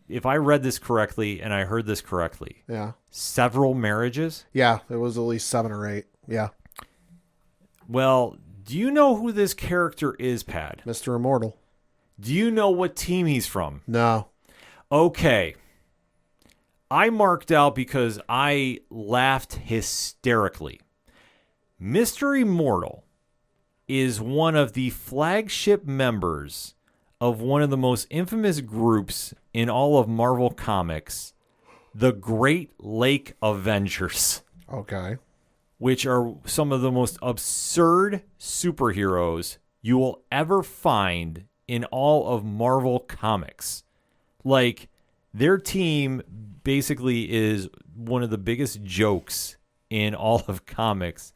if I read this correctly and I heard this correctly, several marriages. Yeah, it was at least 7 or 8. Yeah. Well, do you know who this character is, Pad? Mr. Immortal. Do you know what team he's from? No. Okay. I marked out because I laughed hysterically. Mr. Immortal is one of the flagship members of one of the most infamous groups in all of Marvel Comics, the Great Lake Avengers. Okay. Which are some of the most absurd superheroes you will ever find in all of Marvel Comics. Like, their team basically is one of the biggest jokes in all of comics,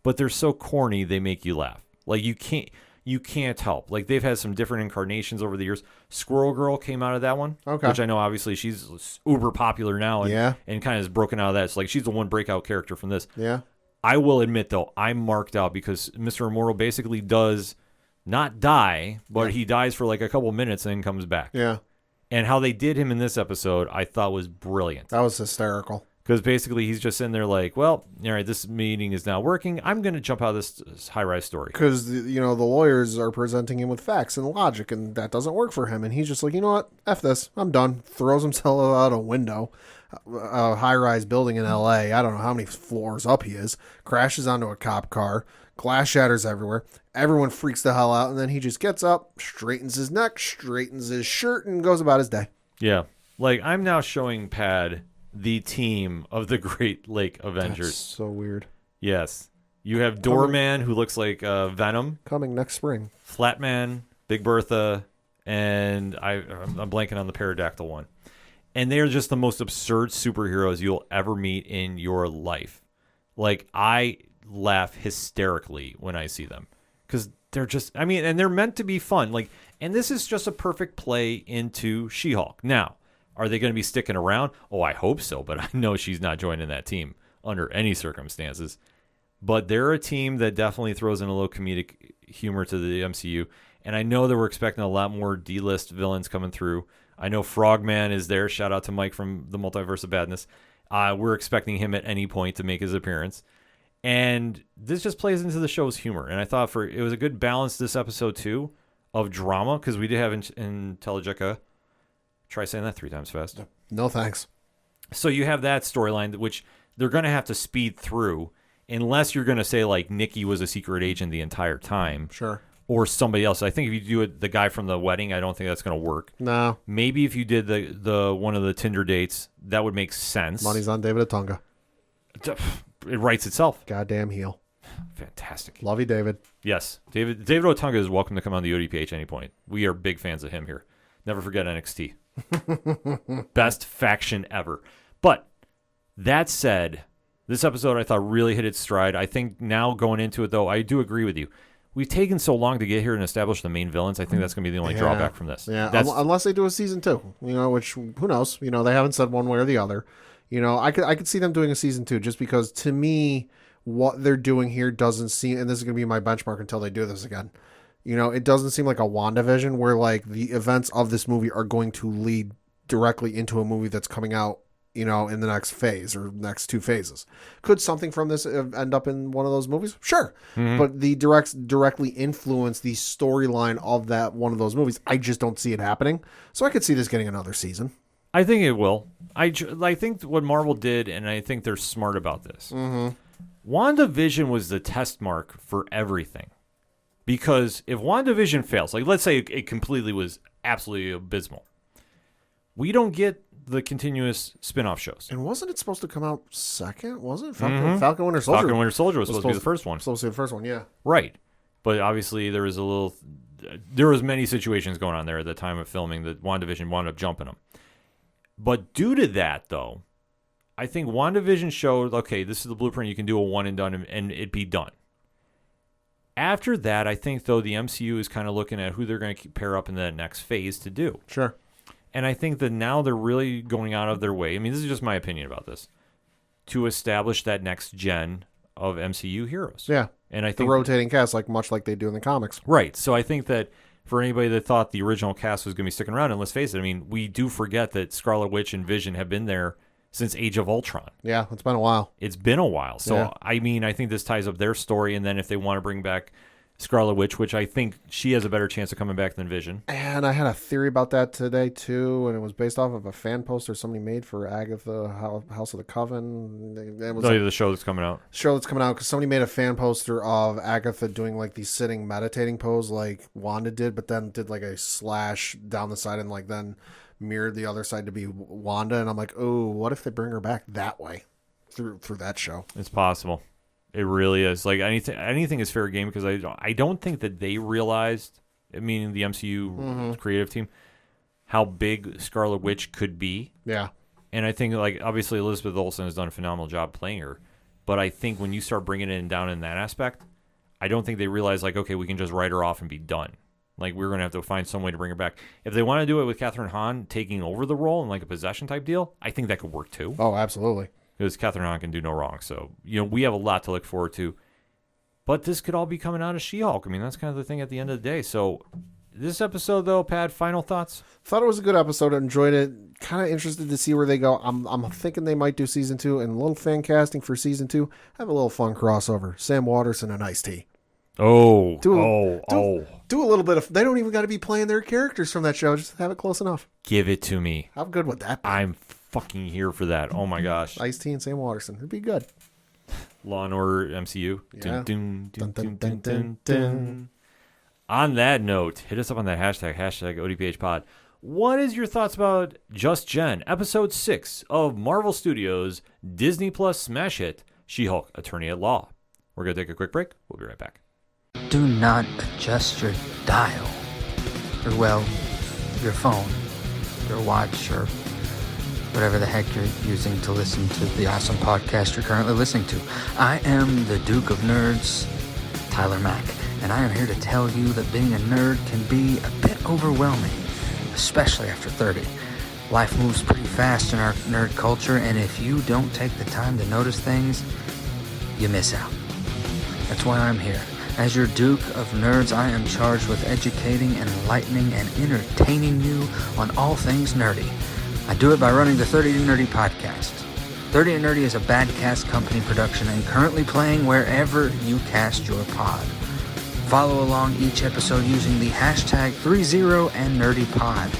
but they're so corny they make you laugh. Like, you can't help. Like, they've had some different incarnations over the years. Squirrel Girl came out of that one, which I know obviously she's uber popular now and kind of has broken out of that. It's like she's the one breakout character from this. Yeah. I will admit, though, I'm marked out because Mr. Immortal basically does not die, but he dies for like a couple minutes and then comes back. Yeah. And how they did him in this episode, I thought was brilliant. That was hysterical. Because basically he's just sitting there like, well, all right, this meeting is not working. I'm going to jump out of this high-rise story. Because, the lawyers are presenting him with facts and logic, and that doesn't work for him. And he's just like, you know what? F this. I'm done. Throws himself out a window. A high-rise building in L.A. I don't know how many floors up he is. Crashes onto a cop car. Glass shatters everywhere. Everyone freaks the hell out. And then he just gets up, straightens his neck, straightens his shirt, and goes about his day. Yeah. Like, I'm now showing Pad the team of the Great Lake Avengers. That's so weird. Yes. You have Doorman, who looks like Venom. Coming next spring. Flatman, Big Bertha, and I'm blanking on the pterodactyl one. And they're just the most absurd superheroes you'll ever meet in your life. Like, I laugh hysterically when I see them. Because they're just, and they're meant to be fun. Like, and this is just a perfect play into She-Hulk. Now, are they going to be sticking around? Oh, I hope so, but I know she's not joining that team under any circumstances. But they're a team that definitely throws in a little comedic humor to the MCU. And I know that we're expecting a lot more D-list villains coming through. I know Frogman is there. Shout out to Mike from the Multiverse of Badness. We're expecting him at any point to make his appearance. And this just plays into the show's humor. And I thought it was a good balance this episode, too, of drama. Because we did have Intelligeca. Try saying that 3 times fast. No, thanks. So you have that storyline, which they're going to have to speed through, unless you're going to say, like, Nikki was a secret agent the entire time. Sure. Or somebody else. I think if you do it, the guy from the wedding, I don't think that's going to work. No. Maybe if you did the one of the Tinder dates, that would make sense. Money's on David Otunga. It writes itself. Goddamn heel. Fantastic. Love you, David. Yes. David Otunga is welcome to come on the ODPH at any point. We are big fans of him here. Never forget NXT. Best faction ever. But that said, this episode I thought really hit its stride. I think now going into it, though, I do agree with you. We've taken so long to get here and establish the main villains. I think that's going to be the only drawback from this. Yeah, unless they do a season 2, which who knows? They haven't said one way or the other. I could see them doing a season 2 just because to me, what they're doing here doesn't seem, and this is going to be my benchmark until they do this again. It doesn't seem like a WandaVision where like the events of this movie are going to lead directly into a movie that's coming out, in the next phase or next 2 phases. Could something from this end up in one of those movies? Sure. Mm-hmm. But the directly influence the storyline of that one of those movies, I just don't see it happening. So I could see this getting another season. I think it will. I think what Marvel did, and I think they're smart about this. Mm-hmm. WandaVision was the test mark for everything. Because if WandaVision fails, like let's say it completely was absolutely abysmal, we don't get the continuous spin-off shows. And wasn't it supposed to come out second? Was it? Falcon Winter Soldier? Falcon Winter Soldier was supposed to be the first one. Supposed to be the first one, yeah. Right. But obviously there was many situations going on there at the time of filming that WandaVision wound up jumping them. But due to that, though, I think WandaVision showed, okay, this is the blueprint. You can do a one and done and it be done. After that, I think, though, the MCU is kind of looking at who they're going to pair up in the next phase to do. Sure. And I think that now they're really going out of their way. I mean, this is just my opinion about this. To establish that next gen of MCU heroes. Yeah. And I think the rotating cast, much like they do in the comics. Right. So I think that for anybody that thought the original cast was going to be sticking around, and let's face it, I mean, we do forget that Scarlet Witch and Vision have been there since Age of Ultron. Yeah, it's been a while. It's been a while. So, yeah. I mean, I think this ties up their story, and then if they want to bring back Scarlet Witch, which I think she has a better chance of coming back than Vision. And I had a theory about that today, too, and it was based off of a fan poster somebody made for Agatha, House of the Coven. It was the show that's coming out. Because somebody made a fan poster of Agatha doing, the sitting meditating pose like Wanda did, but then did, a slash down the side and, then mirrored the other side to be Wanda. And I'm like, oh, what if they bring her back that way through that show? It's possible. It really is. Anything is fair game because I don't think that they realized, meaning the MCU creative team, how big Scarlet Witch could be. Yeah. And I think, obviously Elizabeth Olsen has done a phenomenal job playing her. But I think when you start bringing it down in that aspect, I don't think they realize, okay, we can just write her off and be done. We're going to have to find some way to bring her back. If they want to do it with Catherine Hahn taking over the role in, a possession type deal, I think that could work too. Oh, absolutely. Because Catherine Hahn can do no wrong. So, we have a lot to look forward to. But this could all be coming out of She-Hulk. I mean, that's kind of the thing at the end of the day. So, this episode, though, Pat, final thoughts? Thought it was a good episode. Enjoyed it. Kind of interested to see where they go. I'm thinking they might do season 2 and a little fan casting for season 2. Have a little fun crossover. Sam Waterston and Ice-T. Do a little bit of. They don't even got to be playing their characters from that show. Just have it close enough. Give it to me. How good would that be? I'm fucking here for that. Oh my gosh. Ice-T and Sam Waterston. It'd be good. Law and Order MCU. Yeah. Dun, dun, dun, dun, dun, dun. On that note, hit us up on that hashtag ODPHpod. What is your thoughts about Just Jen, episode 6 of Marvel Studios' Disney Plus smash hit, She-Hulk, Attorney at Law? We're going to take a quick break. We'll be right back. Do not adjust your dial, or your phone, your watch, or whatever the heck you're using to listen to the awesome podcast you're currently listening to. I am the Duke of Nerds, Tyler Mack, and I am here to tell you that being a nerd can be a bit overwhelming, especially after 30. Life moves pretty fast in our nerd culture, and if you don't take the time to notice things, you miss out. That's why I'm here. As your Duke of Nerds, I am charged with educating, enlightening, and entertaining you on all things nerdy. I do it by running the 30 to Nerdy podcast. 30 to Nerdy is a Badcast company production and currently playing wherever you cast your pod. Follow along each episode using the hashtag 30andNerdyPod.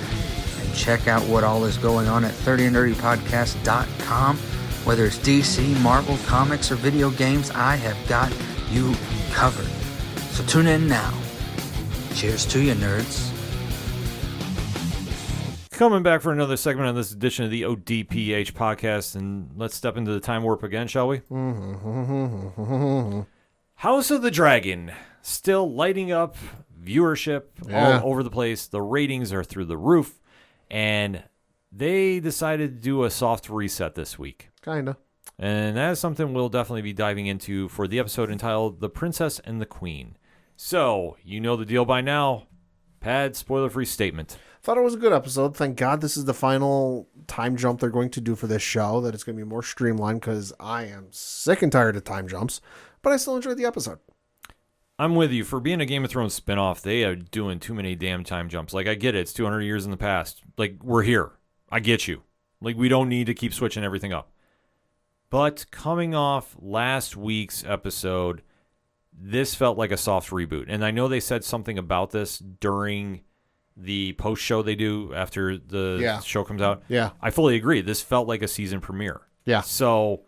And check out what all is going on at 30anddirtypodcast.com. Whether it's DC, Marvel, comics, or video games, I have got you covered. So tune in now. Cheers to you, nerds. Coming back for another segment on this edition of the ODPH podcast, and let's step into the time warp again, shall we? House of the Dragon, still lighting up viewership all over the place. The ratings are through the roof, and they decided to do a soft reset this week. Kinda. And that is something we'll definitely be diving into for the episode entitled The Princess and the Queen. So, you know the deal by now. Pad, spoiler-free statement. Thought it was a good episode. Thank God this is the final time jump they're going to do for this show, that it's going to be more streamlined, because I am sick and tired of time jumps, but I still enjoyed the episode. I'm with you. For being a Game of Thrones spinoff, they are doing too many damn time jumps. Like, I get it. It's 200 years in the past. Like, we're here. I get you. Like, we don't need to keep switching everything up. But coming off last week's episode, this felt like a soft reboot. And I know they said something about this during the post-show they do after the show comes out. Yeah. I fully agree. This felt like a season premiere. Yeah. So,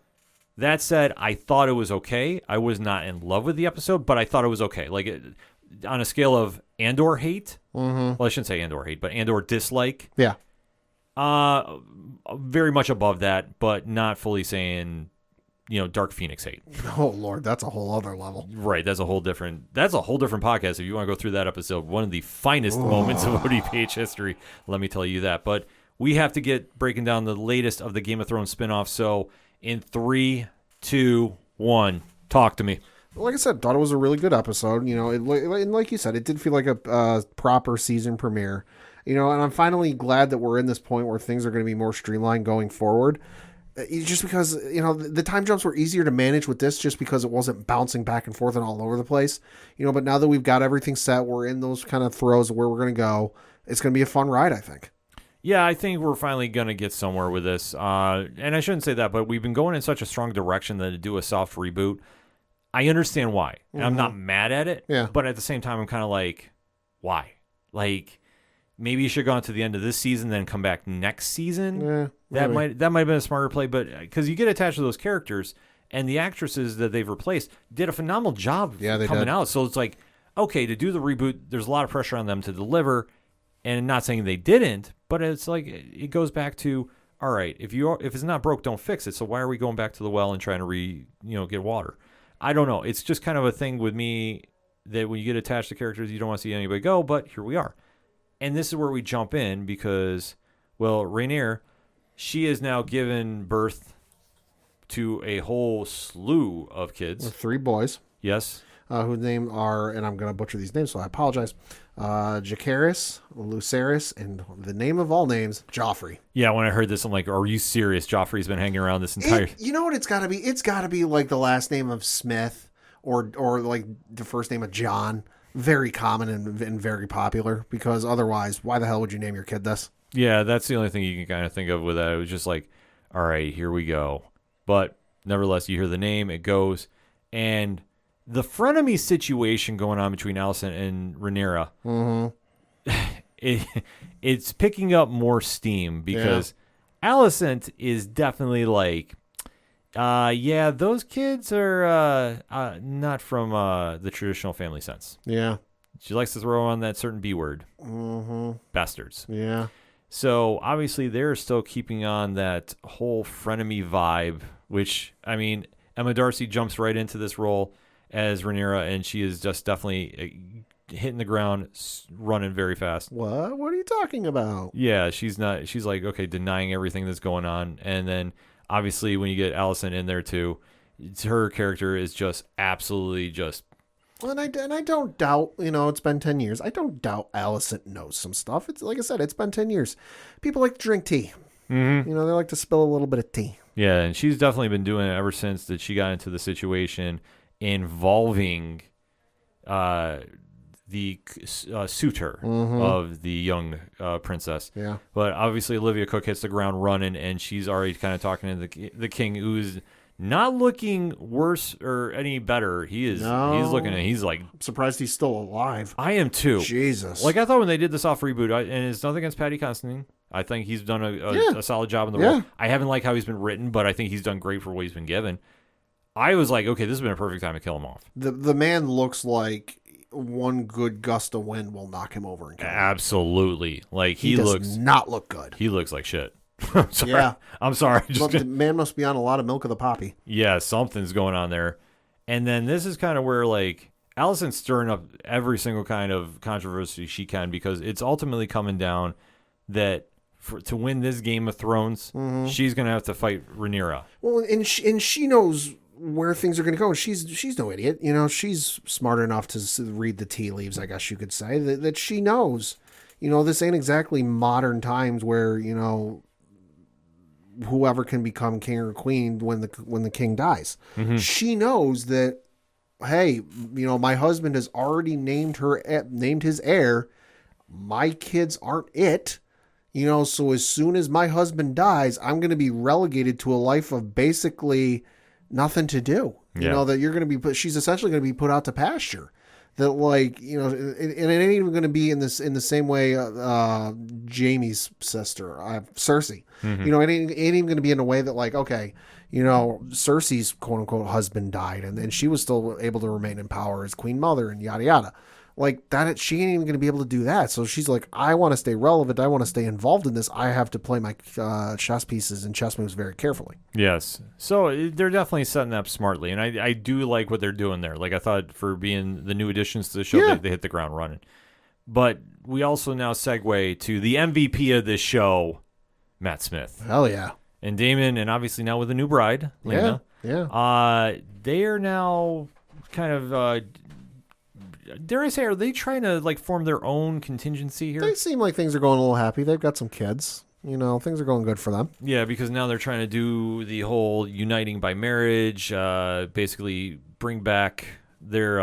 that said, I thought it was okay. I was not in love with the episode, but I thought it was okay. Like, on a scale of Andor hate, well, I shouldn't say Andor hate, but Andor dislike. Yeah. Very much above that, but not fully saying, Dark Phoenix hate. Oh Lord, that's a whole other level. Right, that's a whole different podcast. If you want to go through that episode, one of the finest moments of ODPH history, let me tell you that. But we have to get breaking down the latest of the Game of Thrones spinoff. So in 3, 2, 1, talk to me. Like I said, thought it was a really good episode. And like you said, it did feel like a proper season premiere. And I'm finally glad that we're in this point where things are going to be more streamlined going forward. Just because, the time jumps were easier to manage with this, just because it wasn't bouncing back and forth and all over the place. But now that we've got everything set, we're in those kind of throes of where we're going to go. It's going to be a fun ride, I think. Yeah, I think we're finally going to get somewhere with this. And I shouldn't say that, but we've been going in such a strong direction that to do a soft reboot, I understand why. And I'm not mad at it. Yeah. But at the same time, I'm kind of like, why? Like, maybe you should have gone to the end of this season, then come back next season. Yeah, that might have been a smarter play, but because you get attached to those characters, and the actresses that they've replaced did a phenomenal job coming out. So it's like, okay, to do the reboot, there's a lot of pressure on them to deliver, and not saying they didn't, but it's like it goes back to, all right, if it's not broke, don't fix it. So why are we going back to the well and trying to get water? I don't know. It's just kind of a thing with me that when you get attached to characters, you don't want to see anybody go, but here we are. And this is where we jump in because, well, Rhaenyra, she has now given birth to a whole slew of kids. 3 boys. Yes. Whose name are, and I'm going to butcher these names, so I apologize, Jacaerys, Lucerys, and the name of all names, Joffrey. Yeah, when I heard this, I'm like, are you serious? Joffrey's been hanging around this entire... You know what it's got to be? It's got to be like the last name of Smith or like the first name of John. Very common and very popular, because otherwise, why the hell would you name your kid this? Yeah, that's the only thing you can kind of think of with that. It was just like, all right, here we go. But nevertheless, you hear the name, it goes. And the frenemy situation going on between Alicent and Rhaenyra, it's picking up more steam because Alicent is definitely like, yeah, those kids are not from the traditional family sense. Yeah. She likes to throw on that certain B word. Bastards. Yeah. So, obviously, they're still keeping on that whole frenemy vibe, which, I mean, Emma Darcy jumps right into this role as Rhaenyra, and she is just definitely hitting the ground, running very fast. What? What are you talking about? Yeah, she's like, okay, denying everything that's going on, and then obviously, when you get Alicent in there too, her character is just absolutely just. Well, and I don't doubt, it's been 10 years. I don't doubt Alicent knows some stuff. It's like I said, it's been 10 years. People like to drink tea. They like to spill a little bit of tea. Yeah, and she's definitely been doing it ever since that she got into the situation involving the suitor of the young princess. Yeah. But obviously Olivia Cook hits the ground running, and she's already kind of talking to the king, who's not looking worse or any better. He's looking at, he's like, I'm surprised he's still alive. I am too. Jesus. Like, I thought when they did the soft reboot, and it's nothing against Patty Considine. I think he's done Yeah. a solid job in the Yeah. role. I haven't liked how he's been written, but I think he's done great for what he's been given. I was like, okay, this has been a perfect time to kill him off. The man looks like one good gust of wind will knock him over and kill him. Absolutely. Like He does not look good. He looks like shit. I'm sorry. Yeah. I'm sorry. But the man must be on a lot of milk of the poppy. Yeah, something's going on there. And then this is kind of where, like, Allison's stirring up every single kind of controversy she can, because it's ultimately coming down that to win this Game of Thrones, she's going to have to fight Rhaenyra. Well, and she knows where things are going to go. She's no idiot. You know, she's smart enough to read the tea leaves, I guess you could say, that she knows, you know, this ain't exactly modern times where, you know, whoever can become king or queen when the king dies. Mm-hmm. She knows that, hey, you know, my husband has already named his heir. My kids aren't it. You know, so as soon as my husband dies, I'm going to be relegated to a life of basically nothing to do. You know, that you're going to be she's essentially going to be put out to pasture. That, like, you know, and it ain't even going to be in the same way Jaime's sister, Cersei. Mm-hmm. You know, it ain't even going to be in a way that, like, okay, you know, Cersei's quote unquote husband died, and she was still able to remain in power as queen mother and yada yada. Like that, she ain't even going to be able to do that. So she's like, I want to stay relevant. I want to stay involved in this. I have to play my chess pieces and chess moves very carefully. Yes. So they're definitely setting up smartly. And I do like what they're doing there. Like, I thought for being the new additions to the show, they hit the ground running. But we also now segue to the MVP of this show, Matt Smith. Hell yeah. And Damon, and obviously now with a new bride, Lena. Yeah. They are now kind of... dare I say, are they trying to, like, form their own contingency here? They seem like things are going a little happy. They've got some kids. You know, things are going good for them. Yeah, because now they're trying to do the whole uniting by marriage, basically bring back their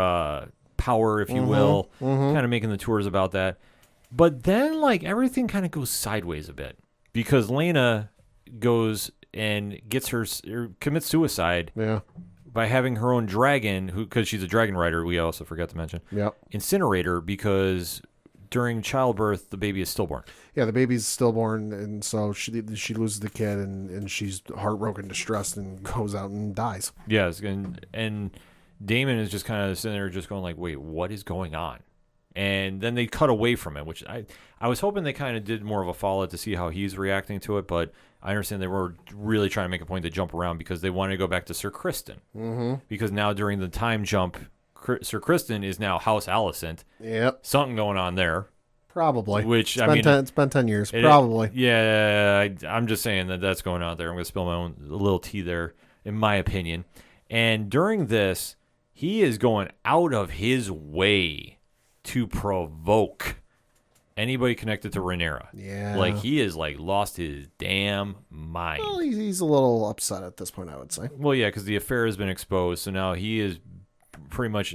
power, if you will, kind of making the tours about that. But then, like, everything kind of goes sideways a bit, because Lena goes and commits suicide. Yeah. By having her own dragon, because she's a dragon rider, we also forgot to mention. Yep. Incinerate her, because during childbirth, the baby is stillborn. Yeah, the baby's stillborn, and so she loses the kid, and she's heartbroken, distressed, and goes out and dies. Yes, and Damon is just kind of sitting there just going like, wait, what is going on? And then they cut away from it, which I was hoping they kind of did more of a follow to see how he's reacting to it, but I understand they were really trying to make a point to jump around because they wanted to go back to Sir Criston. Mm-hmm. Because now during the time jump, Sir Criston is now House Alicent. Yep. Something going on there. Probably. Which, it's been 10 years. Probably. I'm just saying that's going on there. I'm going to spill my own little tea there, in my opinion. And during this, he is going out of his way to provoke anybody connected to Rhaenyra. Yeah. Like, he is, like, lost his damn mind. Well, he's a little upset at this point, I would say. Well, yeah, because the affair has been exposed, so now he is pretty much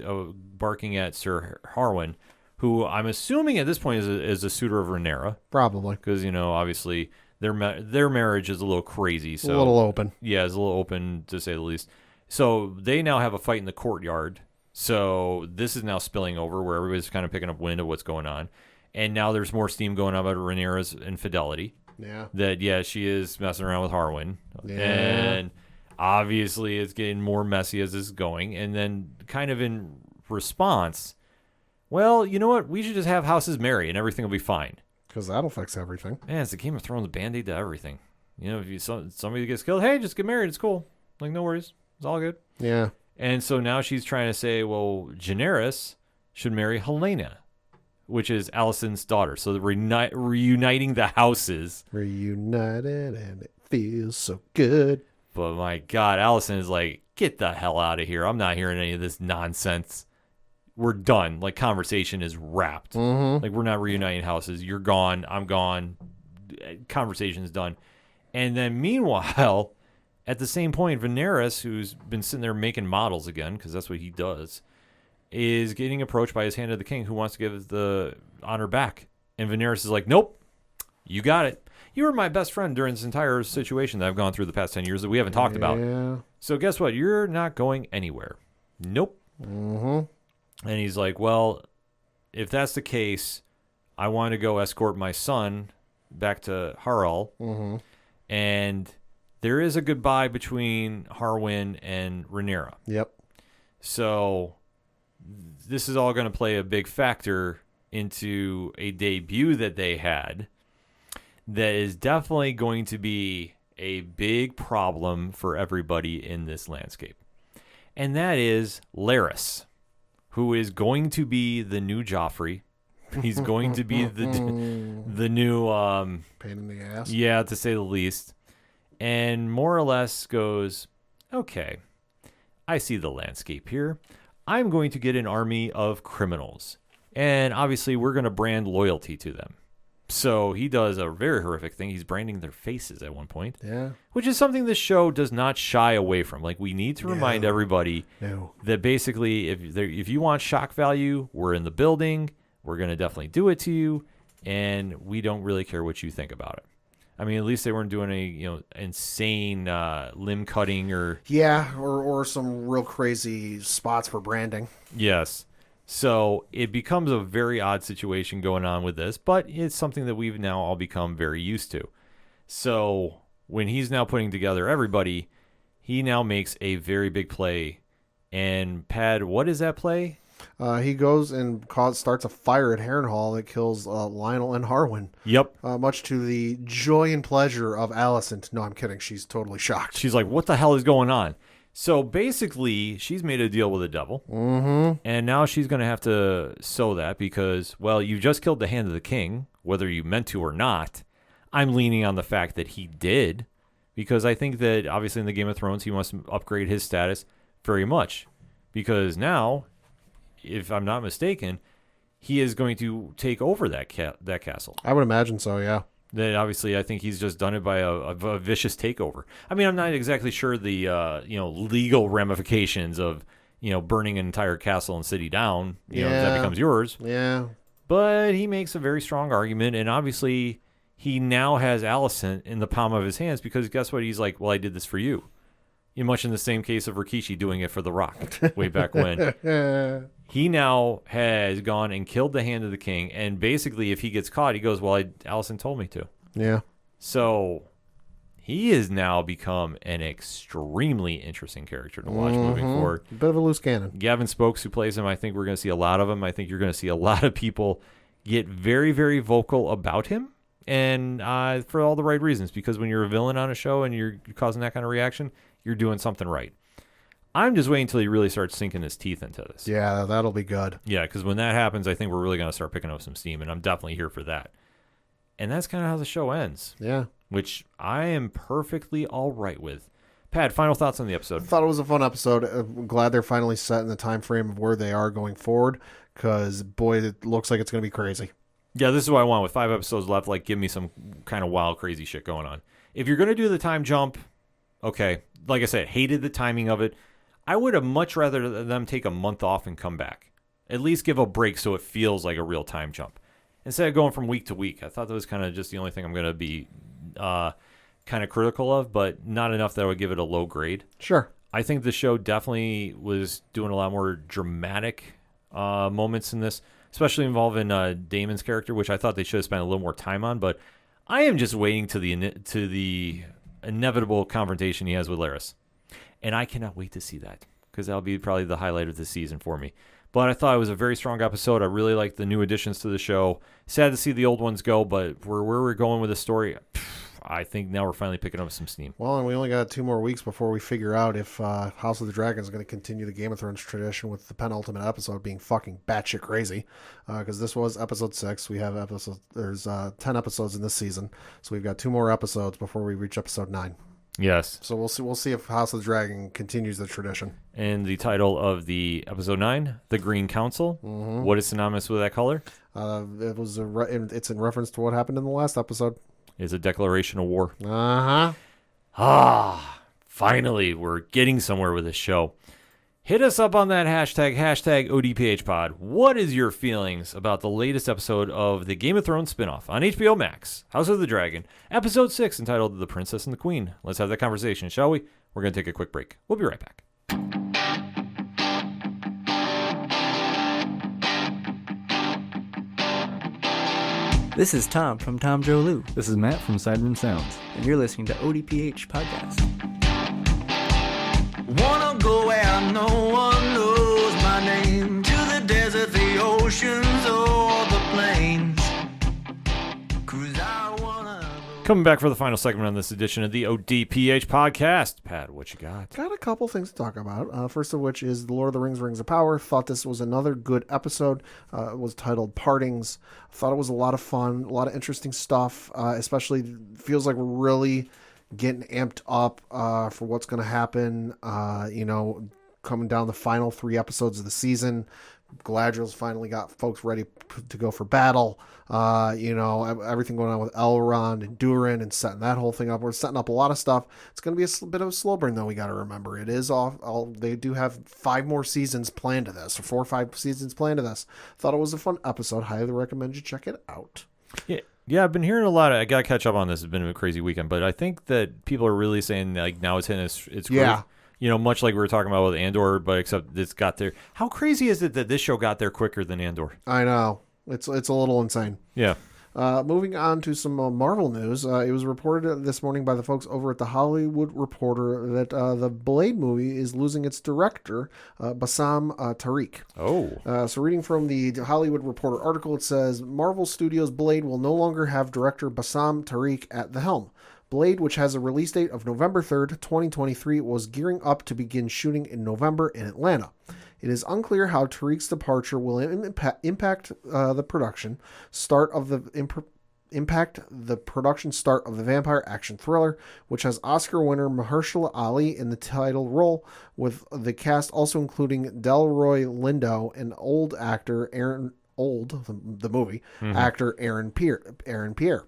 barking at Sir Harwin, who I'm assuming at this point is a suitor of Rhaenyra. Probably. Because, you know, obviously their marriage is a little crazy. So, a little open. Yeah, it's a little open, to say the least. So they now have a fight in the courtyard. So this is now spilling over where everybody's kind of picking up wind of what's going on. And now there's more steam going on about Rhaenyra's infidelity. Yeah. That, she is messing around with Harwin. Yeah. And obviously it's getting more messy as this is going. And then kind of in response, well, you know what? We should just have houses marry and everything will be fine. Because that'll fix everything. Man, it's the Game of Thrones Band-Aid to everything. You know, if somebody gets killed, hey, just get married. It's cool. Like, no worries. It's all good. Yeah. And so now she's trying to say, well, Daenerys should marry Helena, which is Alicent's daughter. So they're reuniting the houses. Reunited, and it feels so good. But my God, Alicent is like, get the hell out of here. I'm not hearing any of this nonsense. We're done. Like, conversation is wrapped. Mm-hmm. Like, we're not reuniting houses. You're gone. I'm gone. Conversation's done. And then meanwhile, at the same point, Daenerys, who's been sitting there making models again, because that's what he does, is getting approached by his Hand of the King, who wants to give the honor back. And Daenerys is like, nope, you got it. You were my best friend during this entire situation that I've gone through the past 10 years that we haven't talked about. So guess what? You're not going anywhere. Nope. Mm-hmm. And he's like, well, if that's the case, I want to go escort my son back to Harral, and there is a goodbye between Harwin and Rhaenyra. Yep. So this is all going to play a big factor into a debut that they had that is definitely going to be a big problem for everybody in this landscape. And that is Larys, who is going to be the new Joffrey. He's going to be the new pain in the ass. Yeah, to say the least. And more or less goes, okay, I see the landscape here. I'm going to get an army of criminals. And obviously we're going to brand loyalty to them. So he does a very horrific thing. He's branding their faces at one point. Yeah. Which is something this show does not shy away from. Like, we need to remind everybody that basically if you want shock value, we're in the building. We're going to definitely do it to you. And we don't really care what you think about it. I mean, at least they weren't doing a insane limb cutting or... Yeah, or some real crazy spots for branding. Yes. So it becomes a very odd situation going on with this, but it's something that we've now all become very used to. So when he's now putting together everybody, he now makes a very big play. And Pad, what is that play? He goes and starts a fire at Harrenhal that kills Lionel and Harwin. Yep. Much to the joy and pleasure of Alicent. No, I'm kidding. She's totally shocked. She's like, what the hell is going on? So basically, she's made a deal with the devil. Mm-hmm. And now she's going to have to sow that because, well, you just killed the Hand of the King, whether you meant to or not. I'm leaning on the fact that he did because I think that obviously in the Game of Thrones, he wants to upgrade his status very much because now, if I'm not mistaken, he is going to take over that castle. I would imagine so, yeah. That obviously, I think he's just done it by a vicious takeover. I mean, I'm not exactly sure the legal ramifications of burning an entire castle and city down. That becomes yours. Yeah. But he makes a very strong argument, and obviously, he now has Alicent in the palm of his hands because guess what? He's like, well, I did this for you. Much in the same case of Rikishi doing it for The Rock way back when. He now has gone and killed the Hand of the King, and basically, if he gets caught, he goes, well, Alicent told me to. Yeah. So he has now become an extremely interesting character to watch moving forward. A bit of a loose cannon. Gavin Spokes, who plays him, I think we're going to see a lot of him. I think you're going to see a lot of people get very, very vocal about him, and for all the right reasons, because when you're a villain on a show and you're causing that kind of reaction, you're doing something right. I'm just waiting until he really starts sinking his teeth into this. Yeah, that'll be good. Yeah, because when that happens, I think we're really going to start picking up some steam, and I'm definitely here for that. And that's kind of how the show ends. Yeah. Which I am perfectly all right with. Pat, final thoughts on the episode? I thought it was a fun episode. I'm glad they're finally set in the time frame of where they are going forward, because, boy, it looks like it's going to be crazy. Yeah, this is what I want. With 5 episodes left, like, give me some kind of wild, crazy shit going on. If you're going to do the time jump, okay. Like I said, hated the timing of it. I would have much rather them take a month off and come back. At least give a break so it feels like a real time jump. Instead of going from week to week. I thought that was kind of just the only thing I'm going to be kind of critical of, but not enough that I would give it a low grade. Sure. I think the show definitely was doing a lot more dramatic moments in this, especially involving Damon's character, which I thought they should have spent a little more time on, but I am just waiting to the inevitable confrontation he has with Larys. And I cannot wait to see that because that'll be probably the highlight of the season for me. But I thought it was a very strong episode. I really liked the new additions to the show. Sad to see the old ones go, but where we're going with the story, I think now we're finally picking up some steam. Well, and we only got 2 more weeks before we figure out if House of the Dragon is going to continue the Game of Thrones tradition with the penultimate episode being fucking batshit crazy. Because this was episode 6. We have there's 10 episodes in this season, so we've got 2 more episodes before we reach episode 9. Yes. So we'll see if House of the Dragon continues the tradition. And the title of the episode 9, The Green Council. Mm-hmm. What is synonymous with that color? It's in reference to what happened in the last episode. It's a declaration of war. Uh-huh. Finally, we're getting somewhere with this show. Hit us up on that hashtag ODPHpod. What is your feelings about the latest episode of the Game of Thrones spinoff on HBO Max, House of the Dragon, episode 6, entitled The Princess and the Queen? Let's have that conversation, shall we? We're going to take a quick break. We'll be right back. This is Tom from Tom Joe Lou, This is Matt from Sideroom Sounds. and you're listening to ODPH Podcast. Wanna go where no one knows my name, to the desert, the oceans, or the plains. 'Cause I wanna go. Coming back for the final segment on this edition of the ODPH podcast. Pat, what you got? Got a couple things to talk about. First of which is The Lord of the Rings, Rings of Power. Thought this was another good episode. It was titled Partings. Thought it was a lot of fun, a lot of interesting stuff. Especially feels like we're really getting amped up for what's going to happen. Coming down the final 3 episodes of the season. Galadriel's finally got folks ready to go for battle. Everything going on with Elrond and Durin and setting that whole thing up. We're setting up a lot of stuff. It's going to be a bit of a slow burn, though. We got to remember it is all. They do have 5 more seasons planned to this, or 4 or 5 seasons planned to this. Thought it was a fun episode. Highly recommend you check it out. Yeah, I've been hearing a lot. I got to catch up on this. It's been a crazy weekend, but I think that people are really saying like now it's hitting its Yeah. much like we were talking about with Andor, but except it's got there. How crazy is it that this show got there quicker than Andor? I know. It's a little insane. Yeah. Moving on to some Marvel news. It was reported this morning by the folks over at The Hollywood Reporter that the Blade movie is losing its director, Bassam Tariq. Oh. So reading from the Hollywood Reporter article, it says, Marvel Studios' Blade will no longer have director Bassam Tariq at the helm. Blade, which has a release date of November 3rd, 2023, was gearing up to begin shooting in November in Atlanta. It is unclear how Tariq's departure will impact the production start of the production start of the vampire action thriller, which has Oscar winner Mahershala Ali in the title role, with the cast also including Delroy Lindo and old actor Aaron actor Aaron Pierre.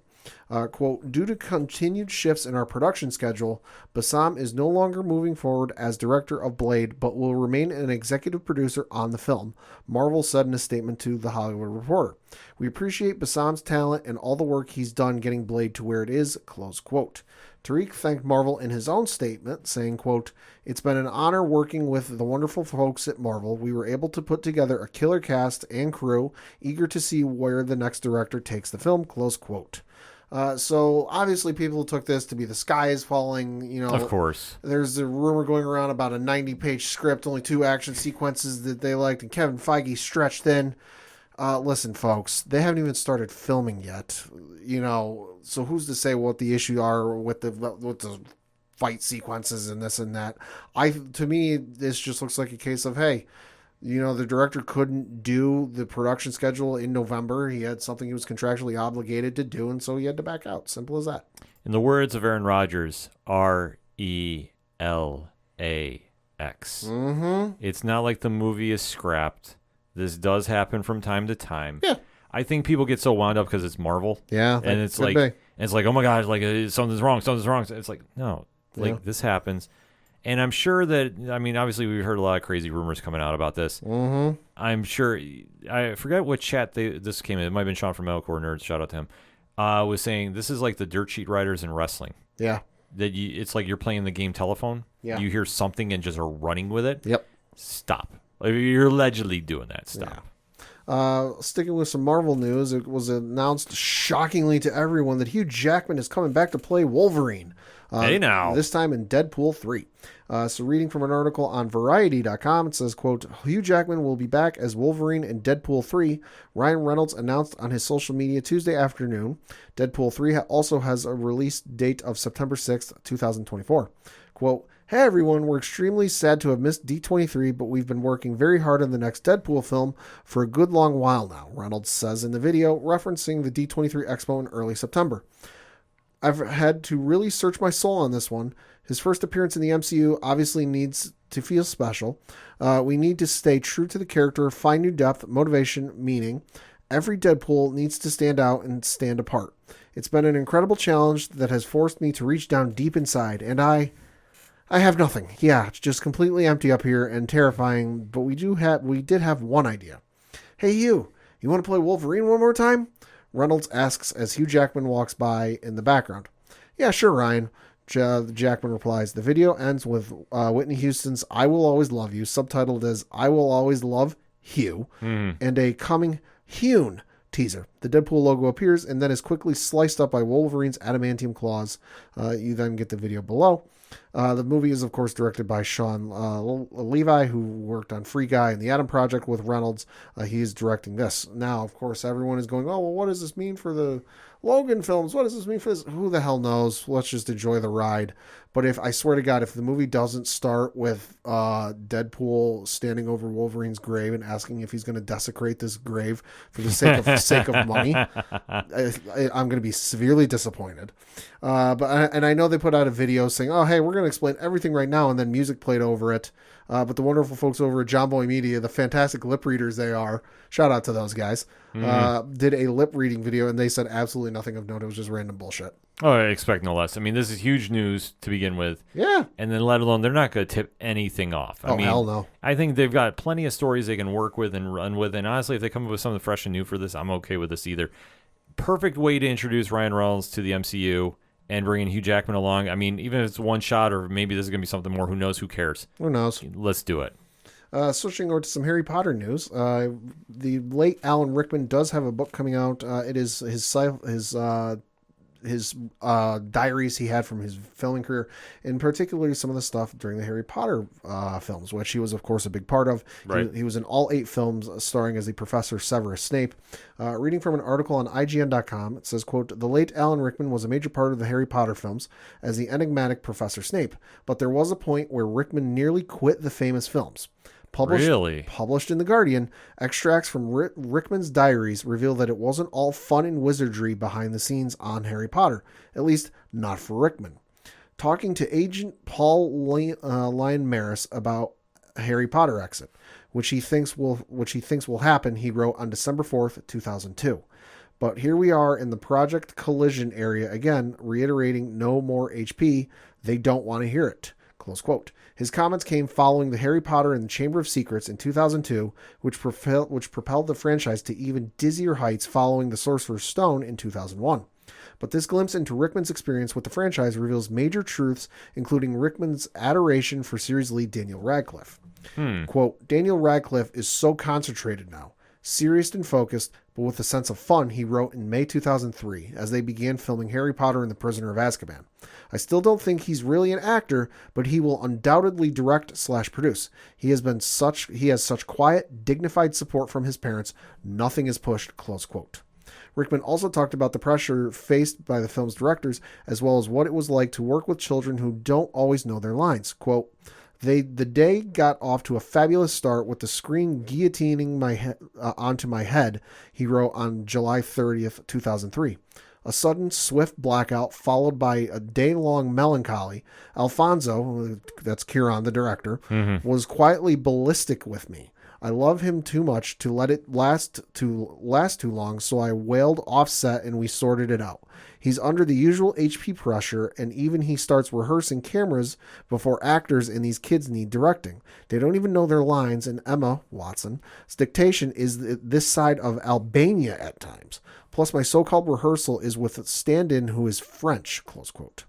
Quote, due to continued shifts in our production schedule, Bassam is no longer moving forward as director of Blade, but will remain an executive producer on the film, Marvel said in a statement to The Hollywood Reporter. We appreciate Bassam's talent and all the work he's done getting Blade to where it is, close quote. Tariq thanked Marvel in his own statement, saying, quote, it's been an honor working with the wonderful folks at Marvel. We were able to put together a killer cast and crew, eager to see where the next director takes the film, close quote. So obviously people took this to be the sky is falling, Of course. There's a rumor going around about a 90-page script, only 2 action sequences that they liked, and Kevin Feige stretched in. Listen, folks, they haven't even started filming yet, so who's to say what the issues are with the fight sequences and this and that. To me, this just looks like a case of, hey, the director couldn't do the production schedule in November. He had something he was contractually obligated to do, and so he had to back out. Simple as that. In the words of Aaron Rodgers, RELAX. Mm-hmm. It's not like the movie is scrapped. This does happen from time to time. Yeah. I think people get so wound up because it's Marvel. Yeah. And it's like, oh my gosh, like something's wrong. It's like, no, this happens. And I'm sure that, obviously we've heard a lot of crazy rumors coming out about this. Mm-hmm. I'm sure, I forget what chat this came in. It might have been Sean from Metalcore Nerds, shout out to him, was saying this is like the dirt sheet writers in wrestling. Yeah. It's like you're playing the game telephone. Yeah. You hear something and just are running with it. Yep. Stop. Like, you're allegedly doing that. Stop. Yeah. Sticking with some Marvel news, it was announced shockingly to everyone that Hugh Jackman is coming back to play Wolverine. Hey now. This time in Deadpool 3. So reading from an article on Variety.com, it says, quote, Hugh Jackman will be back as Wolverine in Deadpool 3. Ryan Reynolds announced on his social media Tuesday afternoon. Deadpool 3 also has a release date of September 6th, 2024. Quote, hey everyone, we're extremely sad to have missed D23, but we've been working very hard on the next Deadpool film for a good long while now, Reynolds says in the video, referencing the D23 Expo in early September. I've had to really search my soul on this one. His first appearance in the MCU obviously needs to feel special. We need to stay true to the character, find new depth, motivation, meaning. Every Deadpool needs to stand out and stand apart. It's been an incredible challenge that has forced me to reach down deep inside, and I have nothing. Yeah, it's just completely empty up here and terrifying, but we did have one idea. Hey, you want to play Wolverine one more time? Reynolds asks as Hugh Jackman walks by in the background. Yeah, sure, Ryan. Jackman replies. The video ends with Whitney Houston's I Will Always Love You, subtitled as I Will Always Love Hugh, and a coming Hune teaser. The Deadpool logo appears and then is quickly sliced up by Wolverine's adamantium claws. You then get the video below. The movie is, of course, directed by Sean Levi, who worked on Free Guy and The Atom Project with Reynolds. He is directing this. Now, of course, everyone is going, oh, well, what does this mean for the Logan films? What does this mean for this? Who the hell knows? Let's just enjoy the ride. But I swear to God, if the movie doesn't start with Deadpool standing over Wolverine's grave and asking if he's going to desecrate this grave for the sake of money, I'm going to be severely disappointed. But I know they put out a video saying, oh, hey, we're going to explain everything right now, and then music played over it. But the wonderful folks over at John Boy Media, the fantastic lip readers they are, shout out to those guys, did a lip reading video, and they said absolutely nothing of note. It was just random bullshit. Oh, I expect no less. I mean, this is huge news to begin with. Yeah. And then let alone, they're not going to tip anything off. I mean, hell no. I think they've got plenty of stories they can work with and run with. And honestly, if they come up with something fresh and new for this, I'm okay with this either. Perfect way to introduce Ryan Reynolds to the MCU and bringing Hugh Jackman along. I mean, even if it's one shot or maybe this is going to be something more, who knows? Who cares? Who knows? Let's do it. Switching over to some Harry Potter news. The late Alan Rickman does have a book coming out. It is his diaries he had from his filming career, and particularly some of the stuff during the Harry Potter films, which he was, of course, a big part of. Right. He was in all 8 films, starring as the Professor Severus Snape. Reading from an article on IGN.com, it says, quote, "The late Alan Rickman was a major part of the Harry Potter films as the enigmatic Professor Snape, but there was a point where Rickman nearly quit the famous films." Published in The Guardian, extracts from Rickman's diaries reveal that it wasn't all fun and wizardry behind the scenes on Harry Potter, at least not for Rickman. Talking to agent Paul Lyon Maris about Harry Potter exit, which he thinks will happen, he wrote on December 4th, 2002. But here we are in the Project Collision area again, reiterating no more HP. They don't want to hear it. Close quote. His comments came following the Harry Potter and the Chamber of Secrets in 2002, which propelled the franchise to even dizzier heights following the Sorcerer's Stone in 2001. But this glimpse into Rickman's experience with the franchise reveals major truths, including Rickman's adoration for series lead Daniel Radcliffe. Quote, "Daniel Radcliffe is so concentrated now, serious and focused, but with a sense of fun," he wrote in May 2003 as they began filming Harry Potter and the Prisoner of Azkaban. "I still don't think he's really an actor, but he will undoubtedly direct/produce. He has such quiet, dignified support from his parents. Nothing is pushed," close quote. Rickman also talked about the pressure faced by the film's directors, as well as what it was like to work with children who don't always know their lines. Quote, The day got off to a fabulous start with the screen guillotining onto my head," he wrote on July 30th, 2003. "A sudden, swift blackout followed by a day-long melancholy. Alfonso," that's Kieran, the director, "was quietly ballistic with me. I love him too much to let it last too long, so I wailed offset and we sorted it out. He's under the usual HP pressure, and even he starts rehearsing cameras before actors, and these kids need directing. They don't even know their lines, and Emma Watson's dictation is this side of Albania at times. Plus, my so-called rehearsal is with a stand-in who is French," close quote.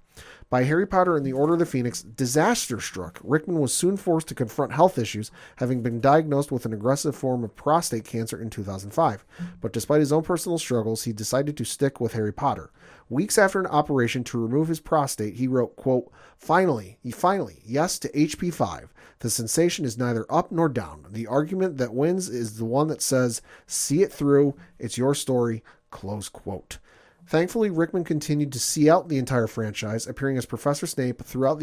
By Harry Potter and the Order of the Phoenix, disaster struck. Rickman was soon forced to confront health issues, having been diagnosed with an aggressive form of prostate cancer in 2005. But despite his own personal struggles, he decided to stick with Harry Potter. Weeks after an operation to remove his prostate, he wrote, quote, finally, yes to HP5. The sensation is neither up nor down. The argument that wins is the one that says, see it through, it's your story," close quote. Thankfully, Rickman continued to see out the entire franchise, appearing as Professor Snape throughout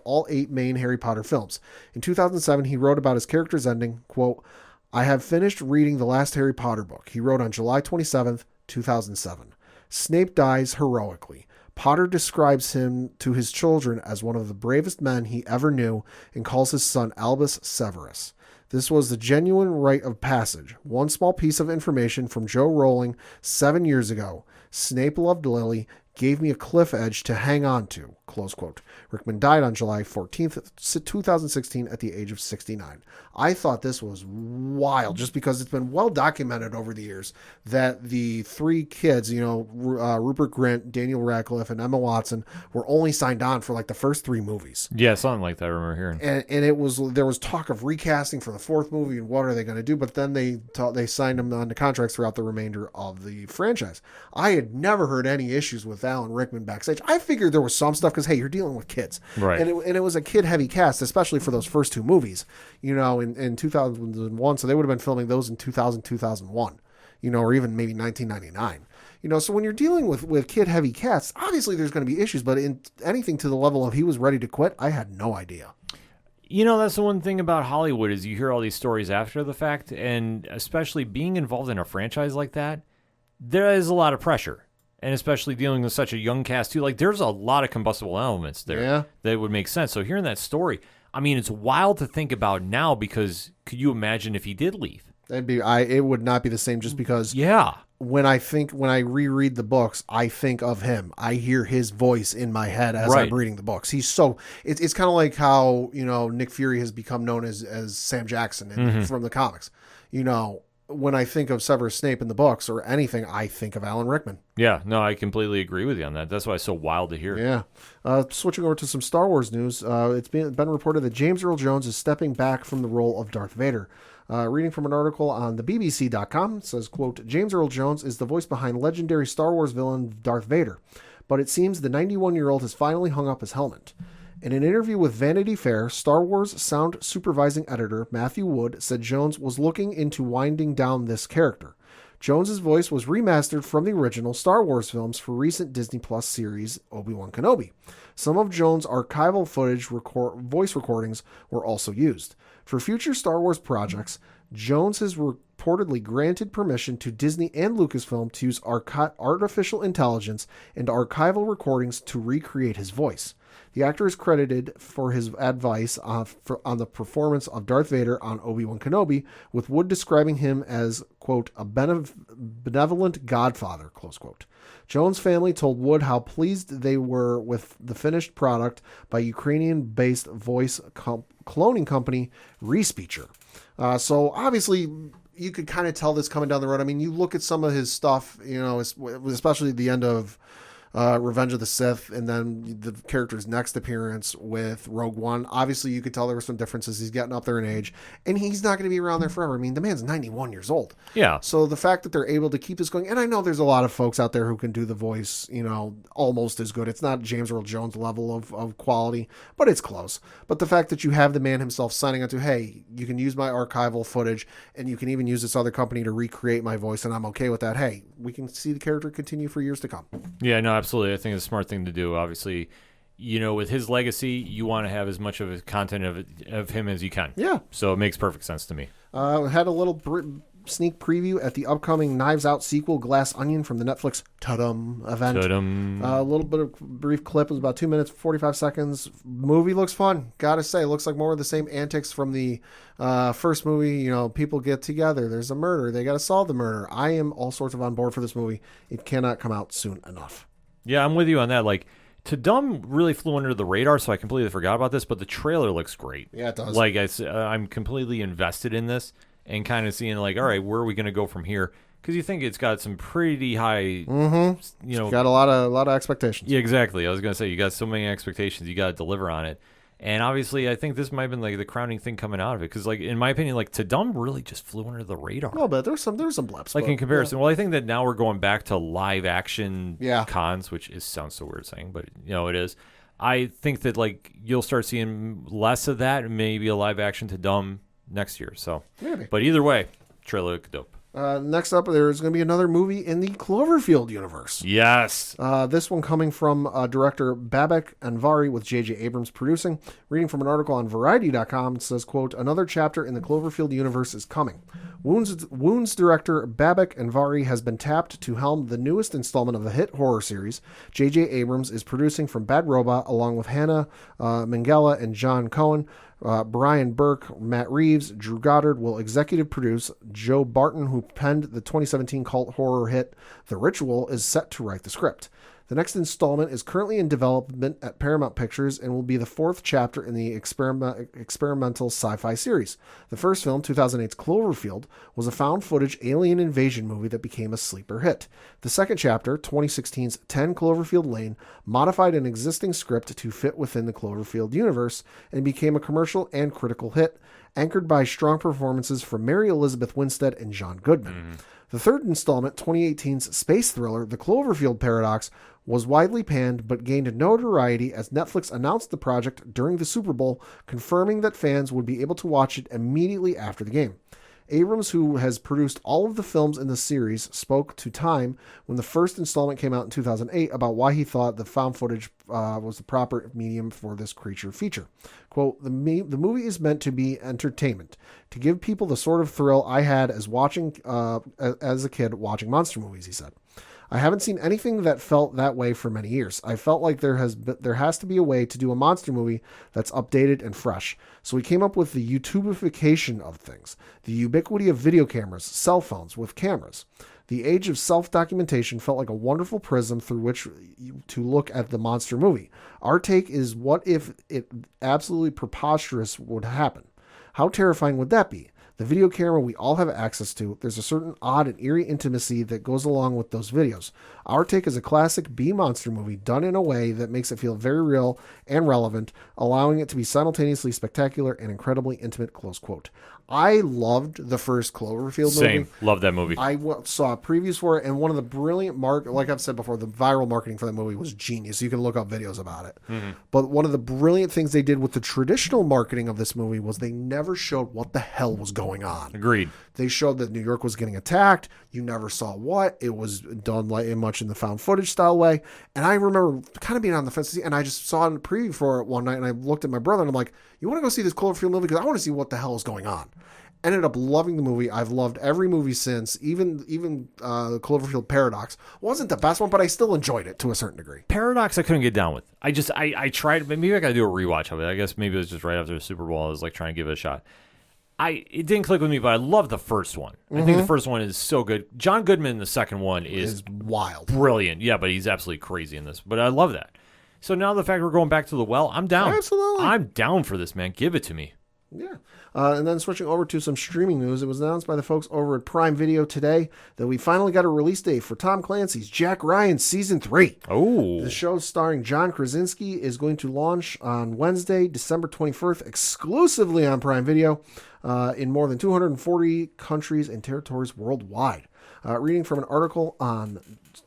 all 8 main Harry Potter films. In 2007, he wrote about his character's ending, quote, "I have finished reading the last Harry Potter book," he wrote on July 27th, 2007. "Snape dies heroically. Potter describes him to his children as one of the bravest men he ever knew and calls his son Albus Severus. This was the genuine rite of passage. One small piece of information from Joe Rowling 7 years ago. Snape loved Lily, gave me a cliff edge to hang on to, close quote. Rickman died on July 14th, 2016 at the age of 69. I thought this was wild just because it's been well documented over the years that the three kids, Rupert Grint, Daniel Radcliffe, and Emma Watson were only signed on for like the first 3 movies. Yeah, something like that I remember hearing. And there was talk of recasting for the 4th movie and what are they going to do, but then they signed them on the contracts throughout the remainder of the franchise. I had never heard any issues with Alan Rickman backstage. I figured there was some stuff because, hey, you're dealing with kids. Right. And it was a kid-heavy cast, especially for those first 2 movies, in 2001. So they would have been filming those in 2000, 2001, or even maybe 1999. So when you're dealing with kid-heavy casts, obviously there's going to be issues, but in anything to the level of he was ready to quit, I had no idea. That's the one thing about Hollywood is you hear all these stories after the fact, and especially being involved in a franchise like that, there is a lot of pressure. And especially dealing with such a young cast, too. Like, there's a lot of combustible elements there that would make sense. So hearing that story, I mean, it's wild to think about now because could you imagine if he did leave? It would not be the same just because when I reread the books, I think of him. I hear his voice in my head as I'm reading the books. He's it's kind of like how, Nick Fury has become known as Sam Jackson from the comics. When I think of Severus Snape in the books or anything, I think of Alan Rickman. Yeah, no, I completely agree with you on that. That's why it's so wild to hear. Yeah. Switching over to some Star Wars news, it's been reported that James Earl Jones is stepping back from the role of Darth Vader. Reading from an article on thebabc.com, it says, quote, James Earl Jones is the voice behind legendary Star Wars villain Darth Vader, but it seems the 91-year-old has finally hung up his helmet. In an interview with Vanity Fair, Star Wars sound supervising editor Matthew Wood said Jones was looking into winding down this character. Jones's voice was remastered from the original Star Wars films for recent Disney Plus series Obi-Wan Kenobi. Some of Jones' archival footage voice recordings were also used. For future Star Wars projects, Jones has reportedly granted permission to Disney and Lucasfilm to use artificial intelligence and archival recordings to recreate his voice. The actor is credited for his advice on the performance of Darth Vader on Obi-Wan Kenobi, with Wood describing him as, quote, a benevolent godfather, close quote. Jones' family told Wood how pleased they were with the finished product by Ukrainian-based voice cloning company Respeecher. So obviously you could kind of tell this coming down the road. I mean, you look at some of his stuff, especially the end of Revenge of the Sith, and then the character's next appearance with Rogue One. Obviously, you could tell there were some differences. He's getting up there in age, and he's not going to be around there forever. I mean, the man's 91 years old. Yeah. So the fact that they're able to keep this going, and I know there's a lot of folks out there who can do the voice, almost as good. It's not James Earl Jones level of quality, but it's close. But the fact that you have the man himself signing on to, hey, you can use my archival footage, and you can even use this other company to recreate my voice, and I'm okay with that. Hey, we can see the character continue for years to come. Yeah, no, absolutely. I think it's a smart thing to do. Obviously, with his legacy, you want to have as much of his content of him as you can. Yeah. So it makes perfect sense to me. Had a little sneak preview at the upcoming Knives Out sequel, Glass Onion, from the Netflix Ta-dum event. Ta-dum. A little bit of brief clip. It was about 2 minutes, 45 seconds. Movie looks fun. Gotta say, it looks like more of the same antics from the first movie. People get together. There's a murder. They got to solve the murder. I am all sorts of on board for this movie. It cannot come out soon enough. Yeah, I'm with you on that. Like, Ta-dum really flew under the radar, so I completely forgot about this, but the trailer looks great. Yeah, it does. Like, I'm completely invested in this and kind of seeing, like, all right, where are we going to go from here? Because you think it's got some pretty high, It's got a lot of expectations. Yeah, exactly. I was going to say, you got so many expectations, you got to deliver on it. And obviously, I think this might have been like the crowning thing coming out of it, because, like, in my opinion, like, Ta-dum really just flew under the radar. A little bit. There's some blips. Like, in comparison, well, I think that now we're going back to live action Yeah. cons, which sounds so weird saying, but it is. I think that, like, you'll start seeing less of that, and maybe a live action Ta-dum next year. So maybe. But either way, trailer looked dope. Next up, there's going to be another movie in the Cloverfield universe. Yes. This one coming from director Babak Anvari, with J.J. Abrams producing. Reading from an article on Variety.com, it says, quote, another chapter in the Cloverfield universe is coming. Wounds director Babak Anvari has been tapped to helm the newest installment of the hit horror series. J.J. Abrams is producing from Bad Robot, along with Hannah Minghella and John Cohen. Brian Burke, Matt Reeves, Drew Goddard will executive produce. Joe Barton, who penned the 2017 cult horror hit The Ritual, is set to write the script. The next installment is currently in development at Paramount Pictures and will be the fourth chapter in the experimental sci-fi series. The first film, 2008's Cloverfield, was a found-footage alien invasion movie that became a sleeper hit. The second chapter, 2016's 10 Cloverfield Lane, modified an existing script to fit within the Cloverfield universe and became a commercial and critical hit, anchored by strong performances from Mary Elizabeth Winstead and John Goodman. The third installment, 2018's space thriller, The Cloverfield Paradox, was widely panned but gained notoriety as Netflix announced the project during the Super Bowl, confirming that fans would be able to watch it immediately after the game. Abrams, who has produced all of the films in the series, spoke to Time when the first installment came out in 2008 about why he thought the found footage was the proper medium for this creature feature. Quote, the movie is meant to be entertainment, to give people the sort of thrill I had as a kid watching monster movies, he said. I haven't seen anything that felt that way for many years. I felt like there has to be a way to do a monster movie that's updated and fresh. So we came up with the YouTubification of things, the ubiquity of video cameras, cell phones with cameras. The age of self-documentation felt like a wonderful prism through which to look at the monster movie. Our take is, what if it absolutely preposterous would happen? How terrifying would that be? The video camera we all have access to, there's a certain odd and eerie intimacy that goes along with those videos. Our take is a classic B-monster movie done in a way that makes it feel very real and relevant, allowing it to be simultaneously spectacular and incredibly intimate, close quote. I loved the first Cloverfield movie. Same. Love that movie. I saw previews for it, and one of the brilliant like I've said before, the viral marketing for that movie was genius. You can look up videos about it. Mm-hmm. But one of the brilliant things they did with the traditional marketing of this movie was they never showed what the hell was going on. Agreed. They showed that New York was getting attacked. You never saw what. It was done like much in the found footage style way. And I remember kind of being on the fence, and I just saw a preview for it one night, and I looked at my brother, and I'm like, you want to go see this Cloverfield movie? Because I want to see what the hell is going on. Ended up loving the movie. I've loved every movie since. Even Cloverfield Paradox wasn't the best one, but I still enjoyed it to a certain degree. Paradox I couldn't get down with. I tried, maybe I got to do a rewatch of it. I guess maybe it was just right after the Super Bowl. I was like trying to give it a shot. It didn't click with me, but I love the first one. I think the first one is so good. John Goodman in the second one is wild. Brilliant. Yeah, but he's absolutely crazy in this. But I love that. So now the fact we're going back to the well, I'm down. Absolutely. I'm down for this, man. Give it to me. Yeah. And then switching over to some streaming news, it was announced by the folks over at Prime Video today that we finally got a release date for Tom Clancy's Jack Ryan Season 3. Oh. The show starring John Krasinski is going to launch on Wednesday, December 21st, exclusively on Prime Video in more than 240 countries and territories worldwide. Reading from an article on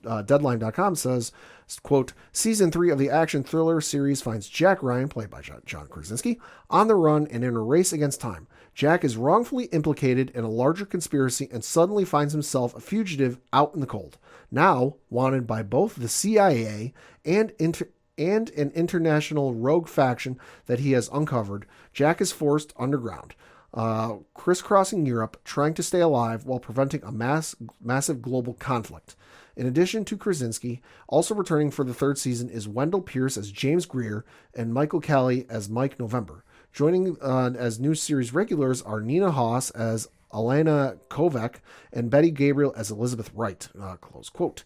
Deadline.com says, quote, Season 3 of the action thriller series finds Jack Ryan, played by John Krasinski, on the run and in a race against time. Jack is wrongfully implicated in a larger conspiracy and suddenly finds himself a fugitive out in the cold. Now, wanted by both the CIA and an international rogue faction that he has uncovered, Jack is forced underground, crisscrossing Europe, trying to stay alive while preventing a massive global conflict. In addition to Krasinski, also returning for the third season is Wendell Pierce as James Greer and Michael Kelly as Mike November. Joining as new series regulars are Nina Hoss as Alana Kovac and Betty Gabriel as Elizabeth Wright, close quote.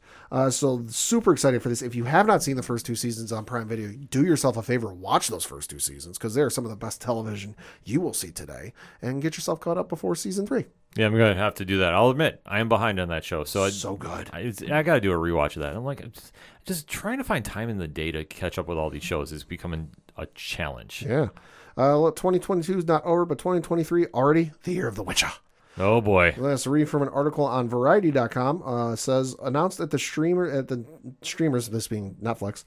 So super excited for this. If you have not seen the first two seasons on Prime Video, do yourself a favor, watch those first two seasons because they're some of the best television you will see today, and get yourself caught up before Season 3. Yeah, I'm going to have to do that. I'll admit, I am behind on that show. So good. I got to do a rewatch of that. I'm like, just trying to find time in the day to catch up with all these shows is becoming a challenge. Yeah. 2022 is not over, but 2023 already the year of the Witcher. Oh boy! Let's read from an article on Variety.com. Says announced at the streamers, this being Netflix,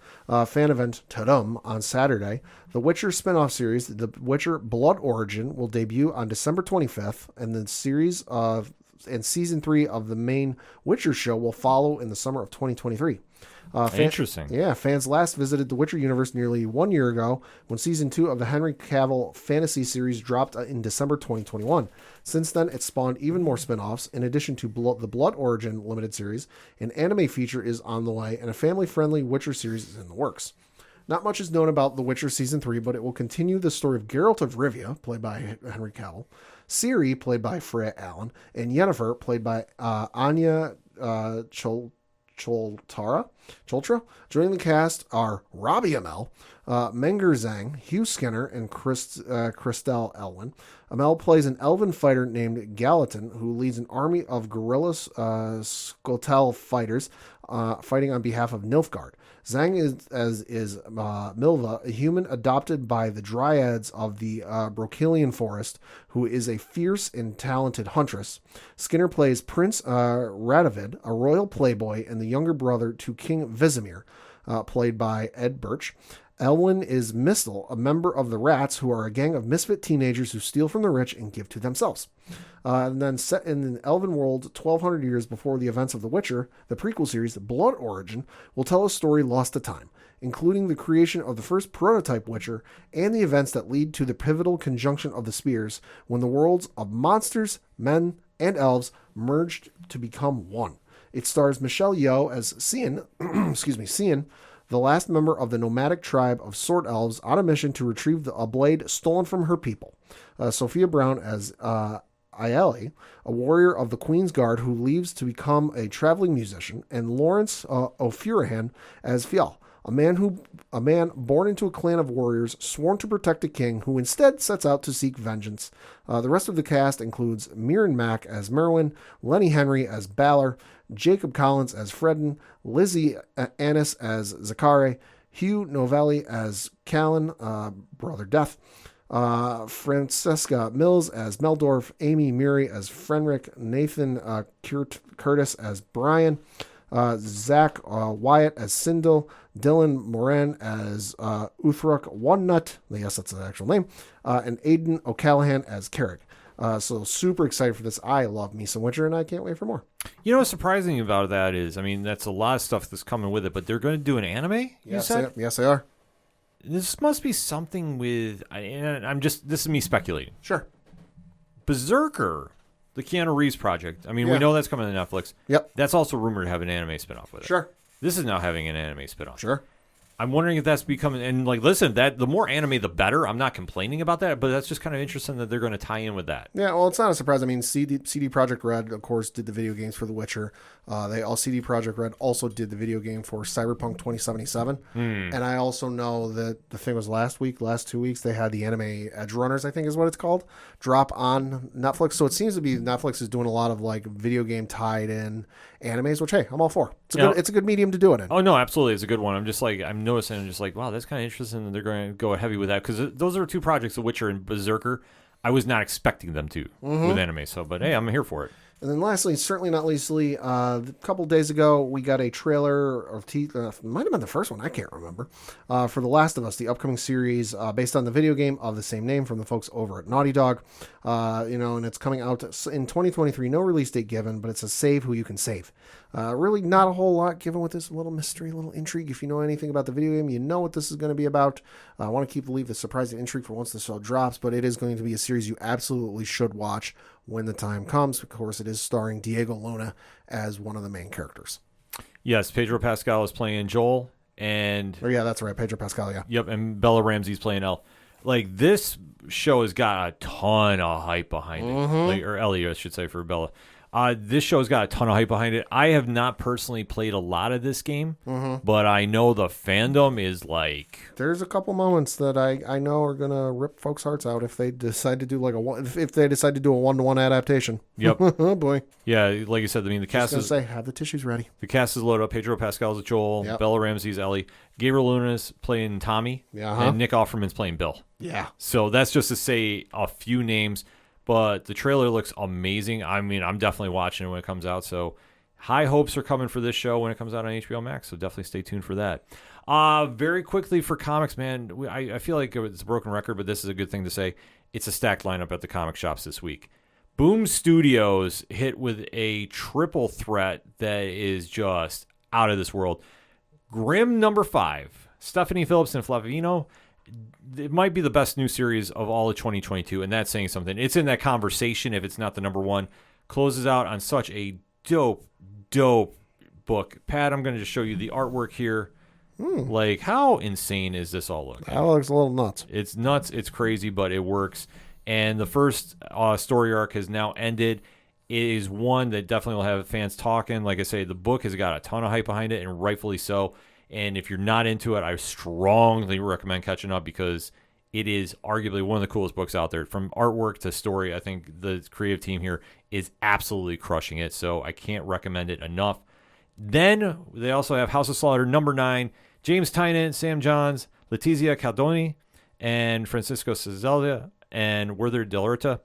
fan event Tadum on Saturday. The Witcher spin-off series, The Witcher: Blood Origin, will debut on December 25th, and the series and season 3 of the main Witcher show will follow in the summer of 2023. Interesting. Yeah, fans last visited the Witcher universe nearly 1 year ago when season 2 of the Henry Cavill fantasy series dropped in December 2021. Since then, it spawned even more spin-offs. In addition to the Blood Origin limited series, an anime feature is on the way, and a family-friendly Witcher series is in the works. Not much is known about The Witcher Season 3, but it will continue the story of Geralt of Rivia, played by Henry Cavill, Ciri, played by Freya Allen, and Yennefer, played by Anya Choltra. Joining the cast are Robbie Amell, Menger Zhang, Hugh Skinner, and Christelle Elwyn. Amell plays an elven fighter named Gallatin who leads an army of guerrilla Skotel fighters fighting on behalf of Nilfgaard. Zhang is Milva, a human adopted by the Dryads of the Brokilian Forest, who is a fierce and talented huntress. Skinner plays Prince Radovid, a royal playboy and the younger brother to King Vizimir, played by Ed Birch. Elwyn is Mistel, a member of the Rats, who are a gang of misfit teenagers who steal from the rich and give to themselves. And then set in an elven world 1,200 years before the events of The Witcher, the prequel series, Blood Origin, will tell a story lost to time, including the creation of the first prototype Witcher and the events that lead to the pivotal conjunction of the Spears when the worlds of monsters, men, and elves merged to become one. It stars Michelle Yeoh as Cian, Cian, the last member of the nomadic tribe of sword elves on a mission to retrieve a blade stolen from her people. Sophia Brown as Aeli, a warrior of the Queen's Guard who leaves to become a traveling musician, and Lawrence O'Furahan as Fial, a man born into a clan of warriors sworn to protect a king who instead sets out to seek vengeance. The rest of the cast includes Mirren Mack as Merwin, Lenny Henry as Balor, Jacob Collins as Fredden, Lizzie Annis as Zakare, Hugh Novelli as Callan, Brother Death, Francesca Mills as Meldorf, Amy Murray as Fenric, Nathan Curtis as Brian, Zach Wyatt as Sindel, Dylan Moran as Uthruk One Nut, yes, that's the actual name, and Aidan O'Callahan as Carrick. So super excited for this. I love me some Witcher, and I can't wait for more. You know what's surprising about that is, I mean, that's a lot of stuff that's coming with it, but they're going to do an anime, you said? Yes, they are. This must be something with, and this is me speculating. Sure. Berserker, the Keanu Reeves project. I mean, we know that's coming to Netflix. Yep. That's also rumored to have an anime spinoff with it. Sure. This is now having an anime spinoff. Sure. I'm wondering if that's becoming, and like, listen, that the more anime, the better. I'm not complaining about that, but that's just kind of interesting that they're going to tie in with that. Yeah, well, it's not a surprise. I mean, CD Projekt Red, of course, did the video games for The Witcher. CD Projekt Red also did the video game for Cyberpunk 2077. And I also know that the thing was last 2 weeks, they had the anime Edge Runners, I think is what it's called, drop on Netflix. So it seems to be Netflix is doing a lot of like video game tied in animes, which, hey, I'm all for. It's a good medium to do it in. Oh, no, absolutely. It's a good one. I'm noticing, I'm just like, wow, that's kind of interesting that they're going to go heavy with that, because those are two projects, The Witcher and Berserker. I was not expecting them to with anime, but hey, I'm here for it. And then lastly, certainly not leastly, a couple days ago, we got a trailer of might have been the first one, I can't remember, for The Last of Us, the upcoming series based on the video game of the same name from the folks over at Naughty Dog. And it's coming out in 2023. No release date given, but it's a save who you can save. Really not a whole lot given with this little mystery, little intrigue. If you know anything about the video game, you know what this is going to be about. I want to leave the surprise and intrigue for once the show drops, but it is going to be a series you absolutely should watch when the time comes. Of course, it is starring Diego Luna as one of the main characters. Yes, Pedro Pascal is playing Joel, and that's right, Pedro Pascal. Yeah. Yep, and Bella Ramsey's playing Elle. Like, this show has got a ton of hype behind it, or Ellie, I should say, for Bella. This show's got a ton of hype behind it. I have not personally played a lot of this game, but I know the fandom is like... There's a couple moments that I know are going to rip folks' hearts out if they decide to do if they decide to do a 1-to-1 adaptation. Yep. Oh, boy. Yeah, like you said, I mean, the cast is... have the tissues ready. The cast is loaded up. Pedro Pascal's Joel, Bella Ramsey's Ellie, Gabriel Luna's playing Tommy, and Nick Offerman's playing Bill. Yeah. So that's just to say a few names. But the trailer looks amazing. I mean, I'm definitely watching it when it comes out. So high hopes are coming for this show when it comes out on HBO Max. So definitely stay tuned for that. Very quickly for comics, man, I feel like it's a broken record, but this is a good thing to say. It's a stacked lineup at the comic shops this week. Boom Studios hit with a triple threat that is just out of this world. Grimm #5, Stephanie Phillips and Flavino. It might be the best new series of all of 2022, and that's saying something. It's in that conversation if it's not the #1. Closes out on such a dope book. Pat, I'm going to just show you the artwork here. Like, how insane is this all looking? That looks a little nuts. It's nuts. It's crazy, but it works. And the first story arc has now ended. It is one that definitely will have fans talking. Like I say, the book has got a ton of hype behind it, and rightfully so. And if you're not into it, I strongly recommend catching up because it is arguably one of the coolest books out there. From artwork to story, I think the creative team here is absolutely crushing it. So I can't recommend it enough. Then they also have House of Slaughter #9, James Tynan, Sam Johns, Letizia Caldoni, and Francisco Cezelda, and Werther Delorta.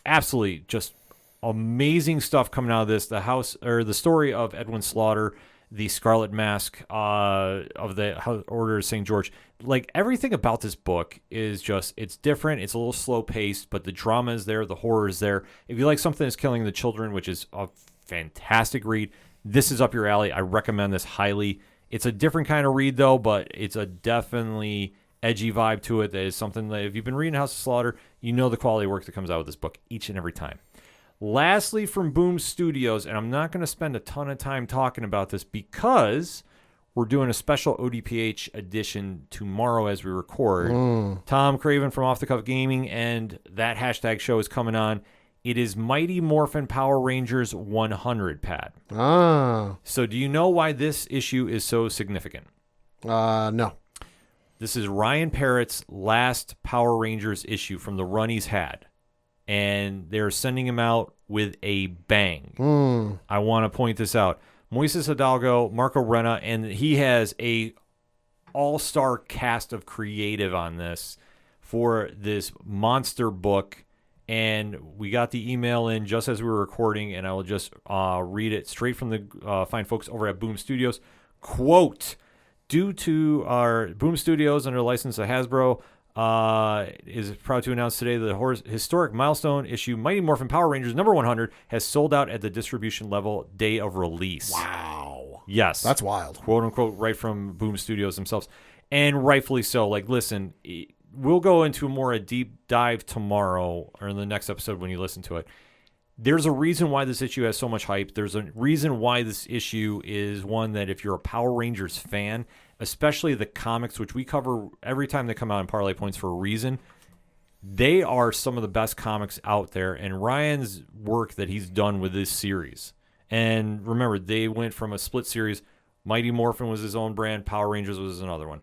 Absolutely just amazing stuff coming out of this. The story of Edwin Slaughter, the Scarlet Mask of the Order of St. George. Like, everything about this book is just, it's different. It's a little slow paced, but the drama is there. The horror is there. If you like something that's killing the children, which is a fantastic read, this is up your alley. I recommend this highly. It's a different kind of read, though, but it's a definitely edgy vibe to it that is something that if you've been reading House of Slaughter, you know the quality of work that comes out with this book each and every time. Lastly, from Boom Studios, and I'm not going to spend a ton of time talking about this because we're doing a special ODPH edition tomorrow as we record. Tom Craven from Off the Cuff Gaming and that hashtag show is coming on. It is Mighty Morphin Power Rangers 100, Pat. So do you know why this issue is so significant? No. This is Ryan Parrott's last Power Rangers issue from the run he's had. And they're sending him out with a bang. I want to point this out. Moises Hidalgo, Marco Renna, and he has a all-star cast of creative on this for this monster book. And we got the email in just as we were recording, and I will just read it straight from the fine folks over at Boom Studios. Quote, due to our Boom Studios under license of Hasbro, is proud to announce today that the historic milestone issue Mighty Morphin Power Rangers #100 has sold out at the distribution level day of release. Wow. Yes. That's wild. Quote unquote, right from Boom Studios themselves. And rightfully so. Like, listen, we'll go into a deep dive tomorrow or in the next episode when you listen to it. There's a reason why this issue has so much hype. There's a reason why this issue is one that if you're a Power Rangers fan, especially the comics, which we cover every time they come out in Parlay Points for a reason, they are some of the best comics out there. And Ryan's work that he's done with this series. And remember, they went from a split series. Mighty Morphin was his own brand. Power Rangers was another one.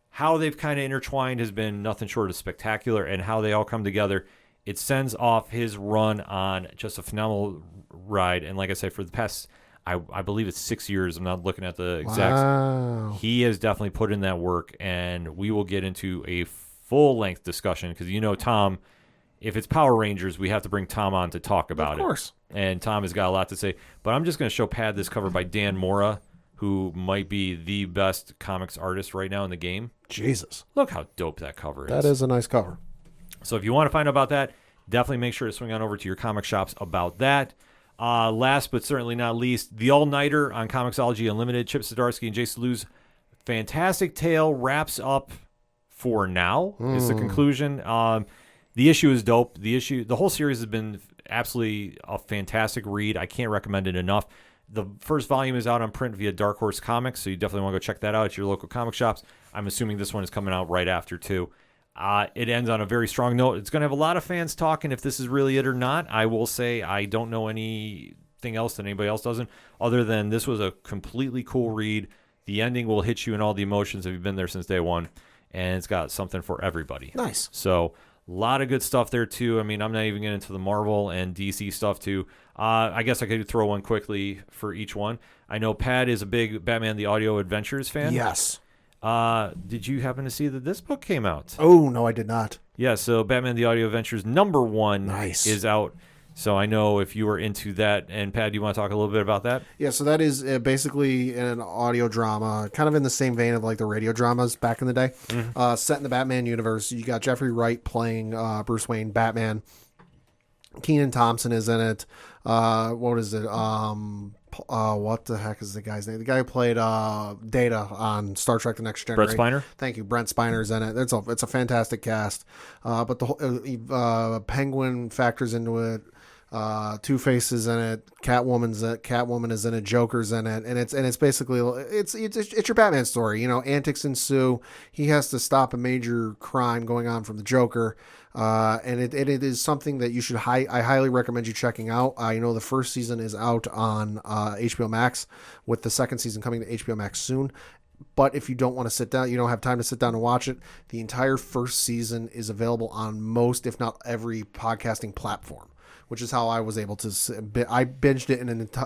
How they've kind of intertwined has been nothing short of spectacular, and how they all come together. It sends off his run on just a phenomenal ride. And like I said, for the past, I believe it's 6 years. I'm not looking at the exacts. Wow. He has definitely put in that work, and we will get into a full-length discussion because, Tom, if it's Power Rangers, we have to bring Tom on to talk about it. Of course. And Tom has got a lot to say. But I'm just going to show Pat this cover by Dan Mora, who might be the best comics artist right now in the game. Jesus. Look how dope that cover is. That is a nice cover. So if you want to find out about that, definitely make sure to swing on over to your comic shops about that. Last but certainly not least, The All-Nighter on Comixology Unlimited. Chip Zdarsky and Jason Lou's fantastic tale wraps up for now. Is the conclusion. The issue is dope. The whole series has been absolutely a fantastic read. I can't recommend it enough. The first volume is out on print via Dark Horse Comics, so you definitely want to go check that out at your local comic shops. I'm assuming this one is coming out right after, too. It ends on a very strong note. It's going to have a lot of fans talking if this is really it or not. I will say I don't know anything else that anybody else doesn't, other than this was a completely cool read. The ending will hit you in all the emotions if you've been there since day one, and it's got something for everybody. Nice. So a lot of good stuff there, too. I mean, I'm not even getting into the Marvel and DC stuff, too. I guess I could throw one quickly for each one. I know Pat is a big Batman the Audio Adventures fan. Yes. Did you happen to see that this book came out? Oh, no, I did not. Yeah, so Batman the Audio Adventures #1 Nice. is out. So I know if you were into that. And Pat, do you want to talk a little bit about that? Yeah, so that is basically an audio drama, kind of in the same vein of like the radio dramas back in the day. Set in the Batman universe. You got Jeffrey Wright playing Bruce Wayne, Batman. Kenan Thompson is in it. What is it? What the heck is the guy's name? The guy who played Data on Star Trek: The Next Generation. Brent Spiner? Thank you. Brent Spiner's in it. It's a fantastic cast. But the whole Penguin factors into it. Two-Face is in it, Catwoman is in it, Joker's in it, and it's basically it's your Batman story. You know, antics ensue. He has to stop a major crime going on from the Joker, and it is something that you should I highly recommend you checking out. I know the first season is out on HBO Max, with the second season coming to HBO Max soon. But if you don't want to sit down, you don't have time to sit down and watch it, the entire first season is available on most, if not every, podcasting platform, which is how I was able to. I binged it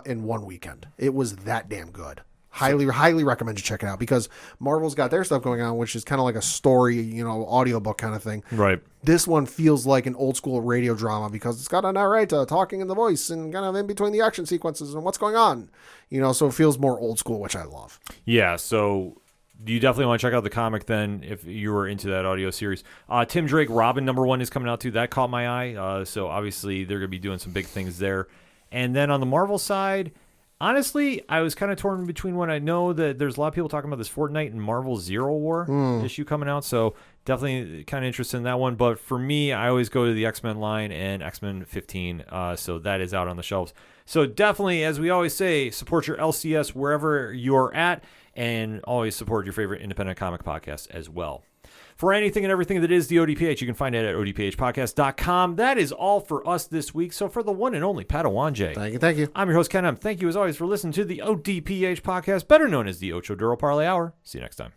in one weekend. It was that damn good. Highly recommend you check it out, because Marvel's got their stuff going on, which is kind of like a story, audiobook kind of thing. Right. This one feels like an old school radio drama, because it's got a narrator talking in the voice and kind of in between the action sequences and what's going on. So it feels more old school, which I love. Yeah, so you definitely want to check out the comic then if you were into that audio series. Tim Drake, Robin #1 is coming out too. That caught my eye. So obviously they're going to be doing some big things there. And then on the Marvel side, honestly, I was kind of torn between one. I know that there's a lot of people talking about this Fortnite and Marvel Zero War issue coming out, so definitely kind of interested in that one. But for me, I always go to the X-Men line and X-Men 15, so that is out on the shelves. So definitely, as we always say, support your LCS wherever you're at, and always support your favorite independent comic podcast as well. For anything and everything that is the ODPH, you can find it at odphpodcast.com. That is all for us this week. So for the one and only Padawan J. Thank you. I'm your host, Ken M. Thank you, as always, for listening to the ODPH podcast, better known as the Ocho Duro Parlay Hour. See you next time.